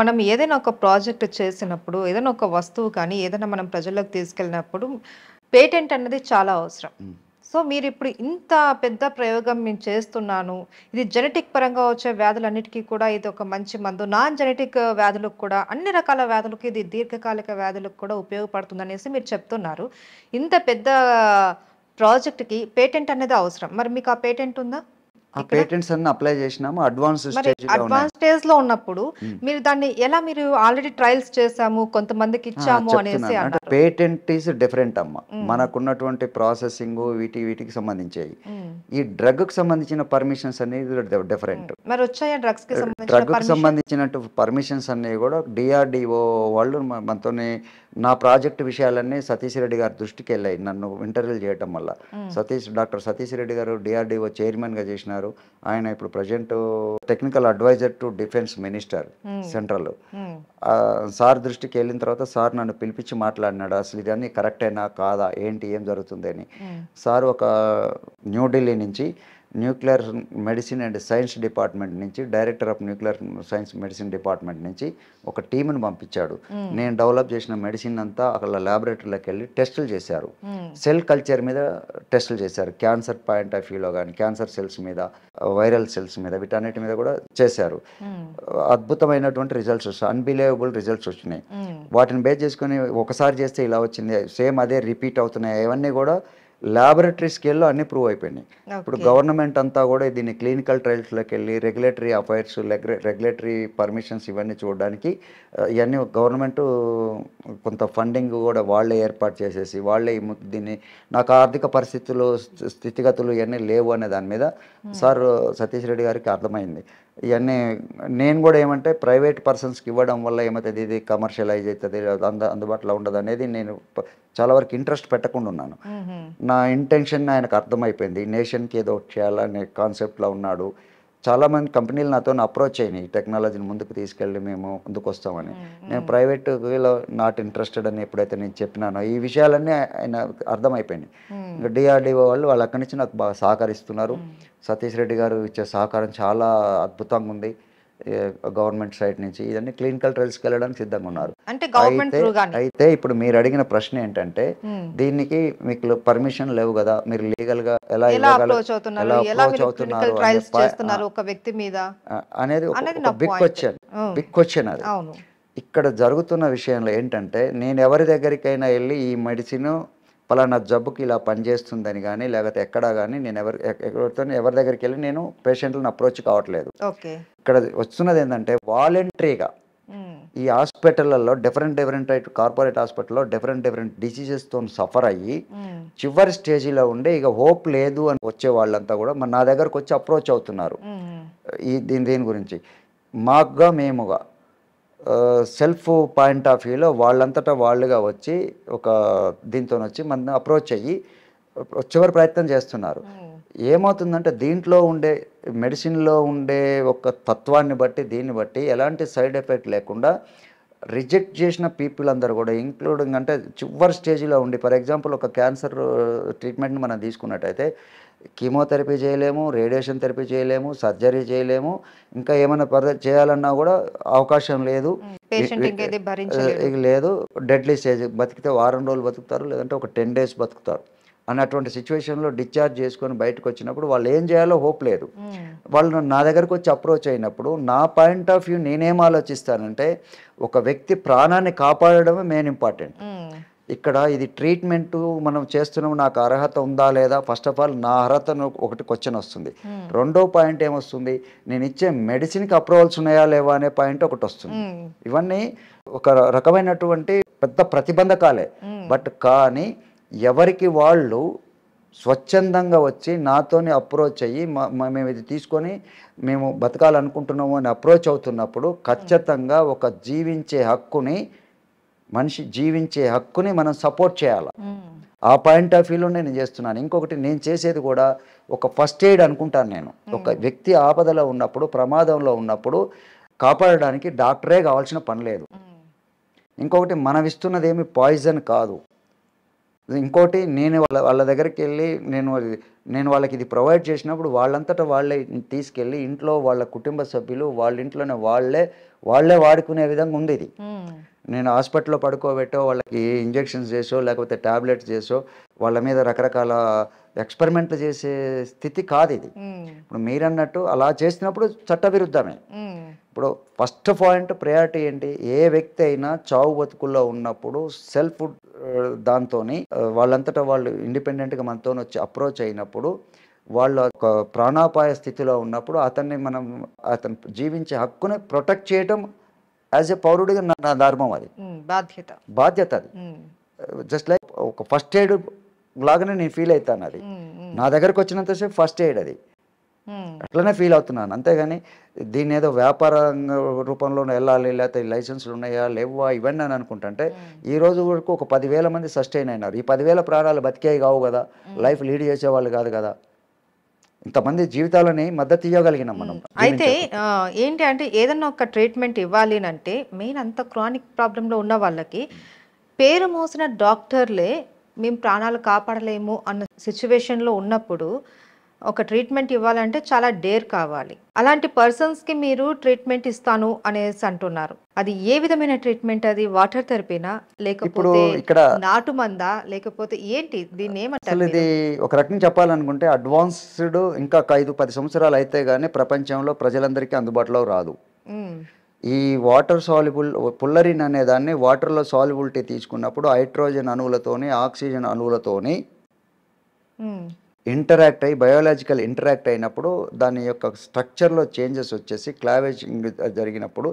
మనం ఏదైనా ఒక ప్రాజెక్ట్ చేసినప్పుడు, ఏదైనా ఒక వస్తువు కానీ ఏదైనా మనం ప్రజల్లోకి తీసుకెళ్ళినప్పుడు పేటెంట్ అన్నది చాలా అవసరం. సో మీరు ఇప్పుడు ఇంత పెద్ద ప్రయోగం నేను చేస్తున్నాను, ఇది జెనెటిక్ పరంగా వచ్చే వ్యాధులన్నిటికీ కూడా ఇది ఒక మంచి మందు, నాన్ జెనెటిక్ వ్యాధులకు కూడా, అన్ని రకాల వ్యాధులకు ఇది దీర్ఘకాలిక వ్యాధులకు కూడా ఉపయోగపడుతుంది అనేసి మీరు చెప్తున్నారు. ఇంత పెద్ద ప్రాజెక్ట్కి పేటెంట్ అనేది అవసరం. మరి మీకు ఆ పేటెంట్ ఉందా? ఆ పేటెంట్స్ అన్ని అప్లై చేసినాము. అడ్వాన్స్ స్టేజ్ లో ఉన్నప్పుడు మీరు దాన్ని ఎలా, మీరు ఆల్రెడీ ట్రయల్స్ చేసాము, కొంతమందికి ఇచ్చాము అనేసి అంటే పేటెంట్ ఈస్ డిఫరెంట్ అమ్మ. మనకున్నటువంటి ప్రాసెసింగ్ వీటికి సంబంధించేవి. ఈ డ్రగ్ కి సంబంధించిన పర్మిషన్స్ అనేది డిఫరెంట్. మరి వచ్చాయా డ్రగ్స్ కి సంబంధించిన డ్రగ్కి పర్మిషన్? సంబంధించినట్టు పర్మిషన్స్ అన్నీ కూడా డిఆర్డిఓ వాళ్ళు మనతోని నా ప్రాజెక్ట్ విషయాలన్నీ సతీష్ రెడ్డి గారి దృష్టికి వెళ్ళాయి నన్ను ఇంటర్వ్యూలు చేయటం వల్ల. డాక్టర్ సతీష్ రెడ్డి గారు డిఆర్డిఓ చైర్మన్గా చేసినారు. ఆయన ఇప్పుడు present technical adviser to defence minister central. Sir దృష్టికి వెళ్ళిన తర్వాత సార్ నన్ను పిలిపించి మాట్లాడినాడు, అసలు ఇదన్నీ కరెక్టేనా కాదా ఏంటి ఏం జరుగుతుంది అని. సార్ ఒక న్యూఢిల్లీ నుంచి nuclear medicine and science department నుంచి, director of nuclear science medicine department నుంచి ఒక టీంని పంపించాడు. నేను డెవలప్ చేసిన మెడిసిన్ అంతా అక్కడ ల్యాబొరేటరీలోకి వెళ్ళి టెస్టులు చేశారు. సెల్ కల్చర్ మీద టెస్టులు చేశారు, క్యాన్సర్ పాయింట్ ఆఫ్ వ్యూలో కానీ క్యాన్సర్ సెల్స్ మీద, వైరల్ సెల్స్ మీద, వీటన్నిటి మీద కూడా చేశారు. అద్భుతమైనటువంటి రిజల్ట్స్ వస్తాయి, అన్బిలీవబుల్ రిజల్ట్స్ వచ్చినాయి. వాటిని బేస్ చేసుకుని ఒకసారి చేస్తే ఇలా వచ్చింది, సేమ్ అదే రిపీట్ అవుతున్నాయి, ఇవన్నీ కూడా ల్యాబొరేటరీ స్కేల్లో అన్ని ప్రూవ్ అయిపోయినాయి. ఇప్పుడు గవర్నమెంట్ అంతా కూడా దీన్ని క్లినికల్ ట్రయల్స్లోకి వెళ్ళి రెగ్యులేటరీ అఫైర్స్, రెగ్యులేటరీ పర్మిషన్స్ ఇవన్నీ చూడడానికి ఇవన్నీ గవర్నమెంట్ కొంత ఫండింగ్ కూడా వాళ్ళే ఏర్పాటు చేసేసి వాళ్ళే దీన్ని, నాకు ఆర్థిక పరిస్థితులు స్థితిగతులు ఇవన్నీ లేవు అనే దాని మీద సార్ సతీష్ రెడ్డి గారికి అర్థమైంది. ఇవన్నీ నేను కూడా ఏమంటే ప్రైవేట్ పర్సన్స్కి ఇవ్వడం వల్ల ఏమవుతుంది, ఇది కమర్షియలైజ్ అవుతుంది, అందుబాటులో ఉండదు అనేది నేను చాలా వరకు ఇంట్రెస్ట్ పెట్టకుండా ఉన్నాను. నా ఇంటెన్షన్ ఆయనకు అర్థమైపోయింది, నేషన్కి ఏదో చేయాలనే కాన్సెప్ట్లో ఉన్నాడు. చాలామంది కంపెనీలు నాతో అప్రోచ్ అయినాయి, టెక్నాలజీని ముందుకు తీసుకెళ్ళి మేము ముందుకు వస్తామని. నేను ప్రైవేట్లో నాట్ ఇంట్రెస్టెడ్ అని ఎప్పుడైతే నేను చెప్పినానో ఈ విషయాలన్నీ ఆయన అర్థమైపోయినాయి. ఇంకా డిఆర్డిఓ వాళ్ళు అక్కడి నుంచి నాకు బాగా సహకరిస్తున్నారు. సతీష్ రెడ్డి గారు ఇచ్చే సహకారం చాలా అద్భుతంగా ఉంది. గవర్నమెంట్ సైడ్ నుంచి ఇవన్నీ క్లినికల్ ట్రయల్స్కి వెళ్ళడానికి సిద్ధంగా ఉన్నారు. అయితే ఇప్పుడు మీరు అడిగిన ప్రశ్న ఏంటంటే, దీనికి మీకు పర్మిషన్ లేవు కదా, మీరు లీగల్ గా ఎలా అప్రోచ్ అవుతున్నారు అనేది బిగ్ క్వశ్చన్. అది ఇక్కడ జరుగుతున్న విషయంలో ఏంటంటే, నేను ఎవరి దగ్గరికైనా వెళ్ళి ఈ మెడిసిన్ పలానా జబ్బుకి ఇలా పనిచేస్తుందని కానీ లేకపోతే ఎక్కడా కానీ నేను ఎవరి దగ్గరికి వెళ్ళి నేను పేషెంట్లను అప్రోచ్ కావట్లేదు. ఇక్కడ వస్తున్నది ఏంటంటే, వాలంటరీగా ఈ హాస్పిటల్లో డిఫరెంట్ కార్పొరేట్ హాస్పిటల్లో డిఫరెంట్ డిసీజెస్తో సఫర్ అయ్యి చివరి స్టేజీలో ఉండే ఇక హోప్ లేదు అని వచ్చే వాళ్ళంతా కూడా నా దగ్గరకు వచ్చి అప్రోచ్ అవుతున్నారు. దీని గురించి మాకుగా మేముగా సెల్ఫ్ పాయింట్ ఆఫ్ వ్యూలో వాళ్ళంతటా వాళ్ళుగా వచ్చి ఒక దీంతో వచ్చి మన అప్రోచ్ అయ్యి చివరి ప్రయత్నం చేస్తున్నారు. ఏమవుతుందంటే, దీంట్లో ఉండే మెడిసిన్లో ఉండే ఒక తత్వాన్ని బట్టి దీన్ని బట్టి ఎలాంటి సైడ్ ఎఫెక్ట్ లేకుండా రిజెక్ట్ చేసిన పీపుల్ అందరూ కూడా, ఇంక్లూడింగ్ అంటే చివరి స్టేజ్లో ఉండి, ఫర్ ఎగ్జాంపుల్ ఒక క్యాన్సర్ ట్రీట్మెంట్ని మనం తీసుకున్నట్టయితే కీమోథెరపీ చేయలేము, రేడియేషన్ థెరపీ చేయలేము, సర్జరీ చేయలేము, ఇంకా ఏమైనా చేయాలన్నా కూడా అవకాశం లేదు. లేదు, డెడ్లీ స్టేజ్, బతికితే వారం రోజులు బతుకుతారు, లేదంటే ఒక 10 days బతుకుతారు అన్నటువంటి సిచ్యువేషన్లో డిశ్చార్జ్ చేసుకొని బయటకు వచ్చినప్పుడు వాళ్ళు ఏం చేయాలో హోప్ లేదు. వాళ్ళు నా దగ్గరకు వచ్చి అప్రోచ్ అయినప్పుడు నా పాయింట్ ఆఫ్ వ్యూ నేనేం ఆలోచిస్తానంటే, ఒక వ్యక్తి ప్రాణాన్ని కాపాడడమే మెయిన్ ఇంపార్టెంట్. ఇక్కడ ఇది ట్రీట్మెంట్ మనం చేస్తున్నాం, నాకు అర్హత ఉందా లేదా, ఫస్ట్ ఆఫ్ ఆల్ నా అర్హతను ఒకటి క్వశ్చన్ వస్తుంది. రెండో పాయింట్ ఏమొస్తుంది, నేను ఇచ్చే మెడిసిన్కి అప్రూవల్స్ ఉన్నాయా లేవా అనే పాయింట్ ఒకటి వస్తుంది. ఇవన్నీ ఒక రకమైనటువంటి పెద్ద ప్రతిబంధకాలే. బట్ కానీ ఎవరికి వాళ్ళు స్వచ్ఛందంగా వచ్చి నాతోని అప్రోచ్ అయ్యి మేము ఇది తీసుకొని మేము బతకాలనుకుంటున్నాము అని అప్రోచ్ అవుతున్నప్పుడు ఖచ్చితంగా ఒక మనిషి జీవించే హక్కుని మనం సపోర్ట్ చేయాలి. ఆ పాయింట్ ఆఫ్ వ్యూలో నేను చేస్తున్నాను. ఇంకొకటి, నేను చేసేది కూడా ఒక ఫస్ట్ ఎయిడ్ అనుకుంటాను. నేను ఒక వ్యక్తి ఆపదలో ఉన్నప్పుడు, ప్రమాదంలో ఉన్నప్పుడు కాపాడడానికి డాక్టరే కావాల్సిన పని లేదు. ఇంకొకటి, మనం ఇస్తున్నది ఏమి పాయిజన్ కాదు. ఇంకోటి, నేను వాళ్ళ దగ్గరికి వెళ్ళి నేను వాళ్ళకి ఇది ప్రొవైడ్ చేసినప్పుడు వాళ్ళంతటా వాళ్ళే తీసుకెళ్ళి ఇంట్లో వాళ్ళ కుటుంబ సభ్యులు వాళ్ళ ఇంట్లోనే వాళ్ళే వాడుకునే విధంగా ఉంది. ఇది నేను హాస్పిటల్లో పడుకోబెట్టో, వాళ్ళకి ఇంజెక్షన్స్ చేసో, లేకపోతే టాబ్లెట్స్ చేసో, వాళ్ళ మీద రకరకాల ఎక్స్పెరిమెంట్లు చేసే స్థితి కాదు ఇది. ఇప్పుడు మీరన్నట్టు అలా చేసినప్పుడు చట్టవిరుద్ధమే. ఇప్పుడు ఫస్ట్ పాయింట్ ప్రయారిటీ ఏంటి, ఏ వ్యక్తి అయినా చావు బతుకుల్లో ఉన్నప్పుడు సెల్ఫ్ దాంతో వాళ్ళంతటా వాళ్ళు ఇండిపెండెంట్గా మనతో వచ్చి అప్రోచ్ అయినప్పుడు, వాళ్ళు ఒక ప్రాణాపాయ స్థితిలో ఉన్నప్పుడు అతను జీవించే హక్కుని ప్రొటెక్ట్ చేయడం యాజ్ ఎ పౌరుడిగా నా ధర్మం, అది బాధ్యత. అది జస్ట్ లైక్ ఒక ఫస్ట్ ఎయిడ్ లాగానే నేను ఫీల్ అవుతాను. అది నా దగ్గరకు వచ్చినంతసేపు ఫస్ట్ ఎయిడ్. అది అట్లనే ఫీల్ అవుతున్నాను. అంతేగాని దీన్ని ఏదో వ్యాపార రూపంలో వెళ్ళాలి, లేకపోతే లైసెన్స్లు ఉన్నాయా లేవా ఇవన్నీ అని అనుకుంటుంటే ఈ రోజు వరకు ఒక 10,000 మంది సస్టైన్ అయినారు. ఈ 10,000 ప్రాణాలు బతికేవి కావు కదా, లైఫ్ లీడ్ చేసేవాళ్ళు కాదు కదా, ఇంతమంది జీవితాలని మద్దతు ఇవ్వగలిగినాం మనం. అయితే ఏంటి అంటే ఏదన్నా ఒక ట్రీట్మెంట్ ఇవ్వాలి అంటే మెయిన్ అంత క్రానిక్ ప్రాబ్లంలో ఉన్న వాళ్ళకి పేరు మోసిన డాక్టర్లే మేము ప్రాణాలు కాపాడలేము అన్న సిచ్యువేషన్లో ఉన్నప్పుడు ఒక ట్రీట్మెంట్ ఇవ్వాలంటే చాలా డేర్ కావాలి. అలాంటి పర్సన్స్కి మీరు ట్రీట్మెంట్ ఇస్తాను అనేసి అంటున్నారు. అది ఏ విధమైన ట్రీట్మెంట్? అది వాటర్ థెరపీనా, లేకపోతే ఇక్కడ నాటు మందా, లేకపోతే ఏంటి దీన్ని ఏమంటారు? ఇది ఒక రకంగా చెప్పాలనుకుంటే అడ్వాన్స్డ్ ఇంకా 5-10 సంవత్సరాలు అయితే గానీ ప్రపంచంలో ప్రజలందరికీ అందుబాటులో రాదు. ఈ వాటర్ సాల్యుబుల్ పుల్లరిన్ అనే దాన్ని వాటర్లో సాల్యుబిలిటీ తీసుకున్నప్పుడు హైడ్రోజన్ అణువులతోని ఆక్సిజన్ అణువులతోని ఇంటరాక్ట్ అయ్యి బయోలాజికల్ ఇంటరాక్ట్ అయినప్పుడు దాని యొక్క స్ట్రక్చర్లో చేంజెస్ వచ్చేసి క్లావేజింగ్ జరిగినప్పుడు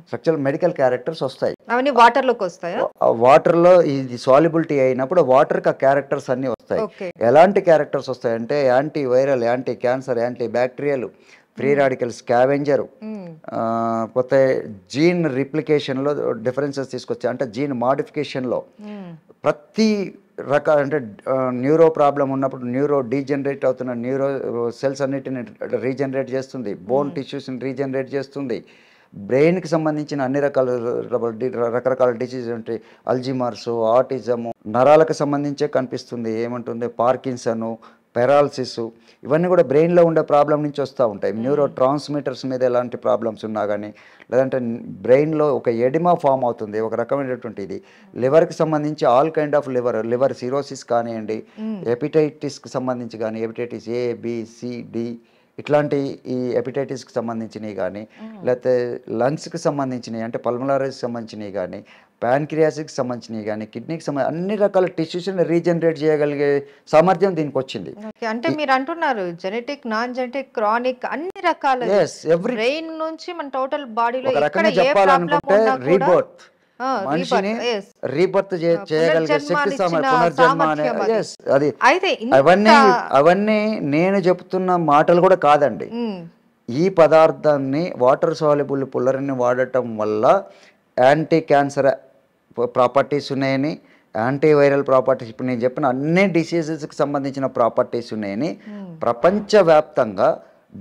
స్ట్రక్చరల్ మెడికల్ క్యారెక్టర్స్ వస్తాయి. అవన్నీ వాటర్లోకి వస్తాయా? వాటర్లో ఇది సాల్యుబిలిటీ అయినప్పుడు వాటర్కి ఆ క్యారెక్టర్స్ అన్నీ వస్తాయి. ఎలాంటి క్యారెక్టర్స్ వస్తాయంటే anti viral, anti cancer, anti bacterial, free radical scavenger, పోతే జీన్ రిప్లికేషన్లో డిఫరెన్సెస్ తీసుకొచ్చాయి. అంటే జీన్ మాడిఫికేషన్లో ప్రతి రకాల అంటే న్యూరో ప్రాబ్లం ఉన్నప్పుడు న్యూరో డీజనరేట్ అవుతున్న న్యూరో సెల్స్ అన్నిటిని రీజనరేట్ చేస్తుంది, బోన్ టిష్యూస్ని రీజనరేట్ చేస్తుంది, బ్రెయిన్కి సంబంధించిన అన్ని రకరకాల డిసీజ్ ఉంటాయి, అల్జిమర్స్, ఆటిజము, నరాలకు సంబంధించే కనిపిస్తుంది. ఏమంటుంది పార్కిన్సన్, పెరాలసిస్, ఇవన్నీ కూడా బ్రెయిన్లో ఉండే ప్రాబ్లం నుంచి వస్తూ ఉంటాయి. న్యూరో ట్రాన్స్మిటర్స్ మీద ఎలాంటి ప్రాబ్లమ్స్ ఉన్నా కానీ, లేదంటే బ్రెయిన్లో ఒక ఎడిమా ఫామ్ అవుతుంది, ఒక రకమైనటువంటి ఇది. లివర్కి సంబంధించి all kind of liver cirrhosis కానివ్వండి, హెపటైటిస్కి సంబంధించి కానీ, hepatitis A, B, C, D ఇట్లాంటి ఈ హెపటైటిస్కి సంబంధించినవి కానీ, లేకపోతే లంగ్స్కి సంబంధించినవి అంటే పల్మనరీకి సంబంధించినవి కానీ, ప్యాన్క్రియాసికి సంబంధించినవి కానీ, కిడ్నీకి సంబంధించి అన్ని రకాల టిష్యూస్ని రీజనరేట్ చేయగలిగే సామర్థ్యం దీనికి వచ్చింది. అంటే మీరు అంటున్నారు జెనెటిక్, నాన్ జెనెటిక్, క్రానిక్ అన్ని రకాల బ్రెయిన్ నుంచి మన టోటల్ బాడీలో ఎక్కడ ఏ ప్రాబ్లం ఉన్నా కూడా మనిషిని రీబర్త్ చేయగలిగే శక్తి, పునర్జన్మ అనే అది. అవన్నీ నేను చెప్తున్న మాటలు కూడా కాదండి. ఈ పదార్థాన్ని వాటర్ సాల్యుబుల్ పుల్లరిని వాడటం వల్ల యాంటీ క్యాన్సర్ ప్రాపర్టీస్ ఉన్నాయని, యాంటీ వైరల్ ప్రాపర్టీస్, ఇప్పుడు నేను చెప్పిన అన్ని డిసీజెస్కి సంబంధించిన ప్రాపర్టీస్ ఉన్నాయని ప్రపంచవ్యాప్తంగా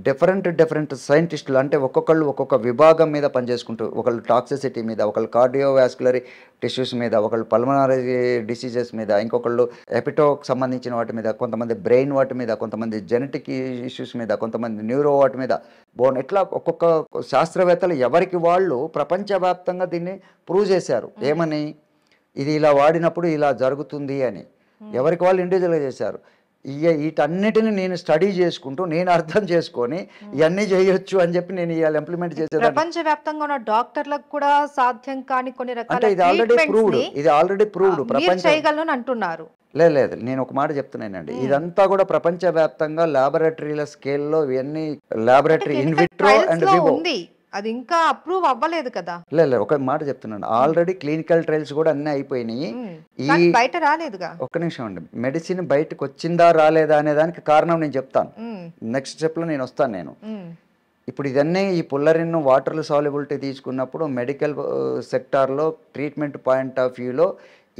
డిఫరెంట్ సైంటిస్టులు అంటే ఒక్కొక్కళ్ళు ఒక్కొక్క విభాగం మీద పనిచేసుకుంటూ, ఒకళ్ళు టాక్సిసిటీ మీద, ఒకళ్ళు కార్డియోవాస్కులర్ టిష్యూస్ మీద, ఒకళ్ళు పల్మనరీ డిసీజెస్ మీద, ఇంకొకళ్ళు ఎపిటోకి సంబంధించిన వాటి మీద, కొంతమంది బ్రెయిన్ వాటి మీద, కొంతమంది జెనెటిక్ ఇష్యూస్ మీద, కొంతమంది న్యూరో వాటి మీద, బోన్, ఇట్లా ఒక్కొక్క శాస్త్రవేత్తలు ఎవరికి వాళ్ళు ప్రపంచవ్యాప్తంగా దీన్ని ప్రూవ్ చేశారు. ఏమని? ఇది ఇలా వాడినప్పుడు ఇలా జరుగుతుంది అని ఎవరికి వాళ్ళు ఇండివిజువల్గా చేశారు. వీటన్నిటిని నేను స్టడీ చేసుకుంటూ నేను అర్థం చేసుకొని ఇవన్నీ చేయొచ్చు అని చెప్పి నేను ఇవాళ ఇంప్లిమెంట్ చేసేది. ప్రపంచవ్యాప్తంగా ఉన్న డాక్టర్లకు కూడా సాధ్యం కాని కొన్ని రకాల ఇది ఆల్రెడీ ప్రూవ్డ్ ప్రపంచం చేయగలను అంటున్నారు. లేదు, నేను ఒక మాట చెప్తున్నానండి. ఇదంతా కూడా ప్రపంచవ్యాప్తంగా ల్యాబొరేటరీల స్కేల్లో ఇవన్నీ laboratory in vitro and Vivo అది ఇంకా అప్రూవ్ అవ్వలేదు కదా. లేదు, ఒక మాట చెప్తున్నాను, ఆల్రెడీ క్లినికల్ ట్రయల్స్ కూడా అన్ని అయిపోయినాయి. ఈ బయట రాలేదుగా. ఒక్క నిమిషం అండి, మెడిసిన్ బయటకు వచ్చిందా రాలేదా అనే దానికి కారణం నేను చెప్తాను. నెక్స్ట్ స్టెప్ లో నేను వస్తాను. ఇప్పుడు ఇదన్నీ ఈ పుల్లరిన్ వాటర్ సాల్యుబిలిటీ తీసుకున్నప్పుడు మెడికల్ సెక్టార్లో ట్రీట్మెంట్ పాయింట్ ఆఫ్ వ్యూలో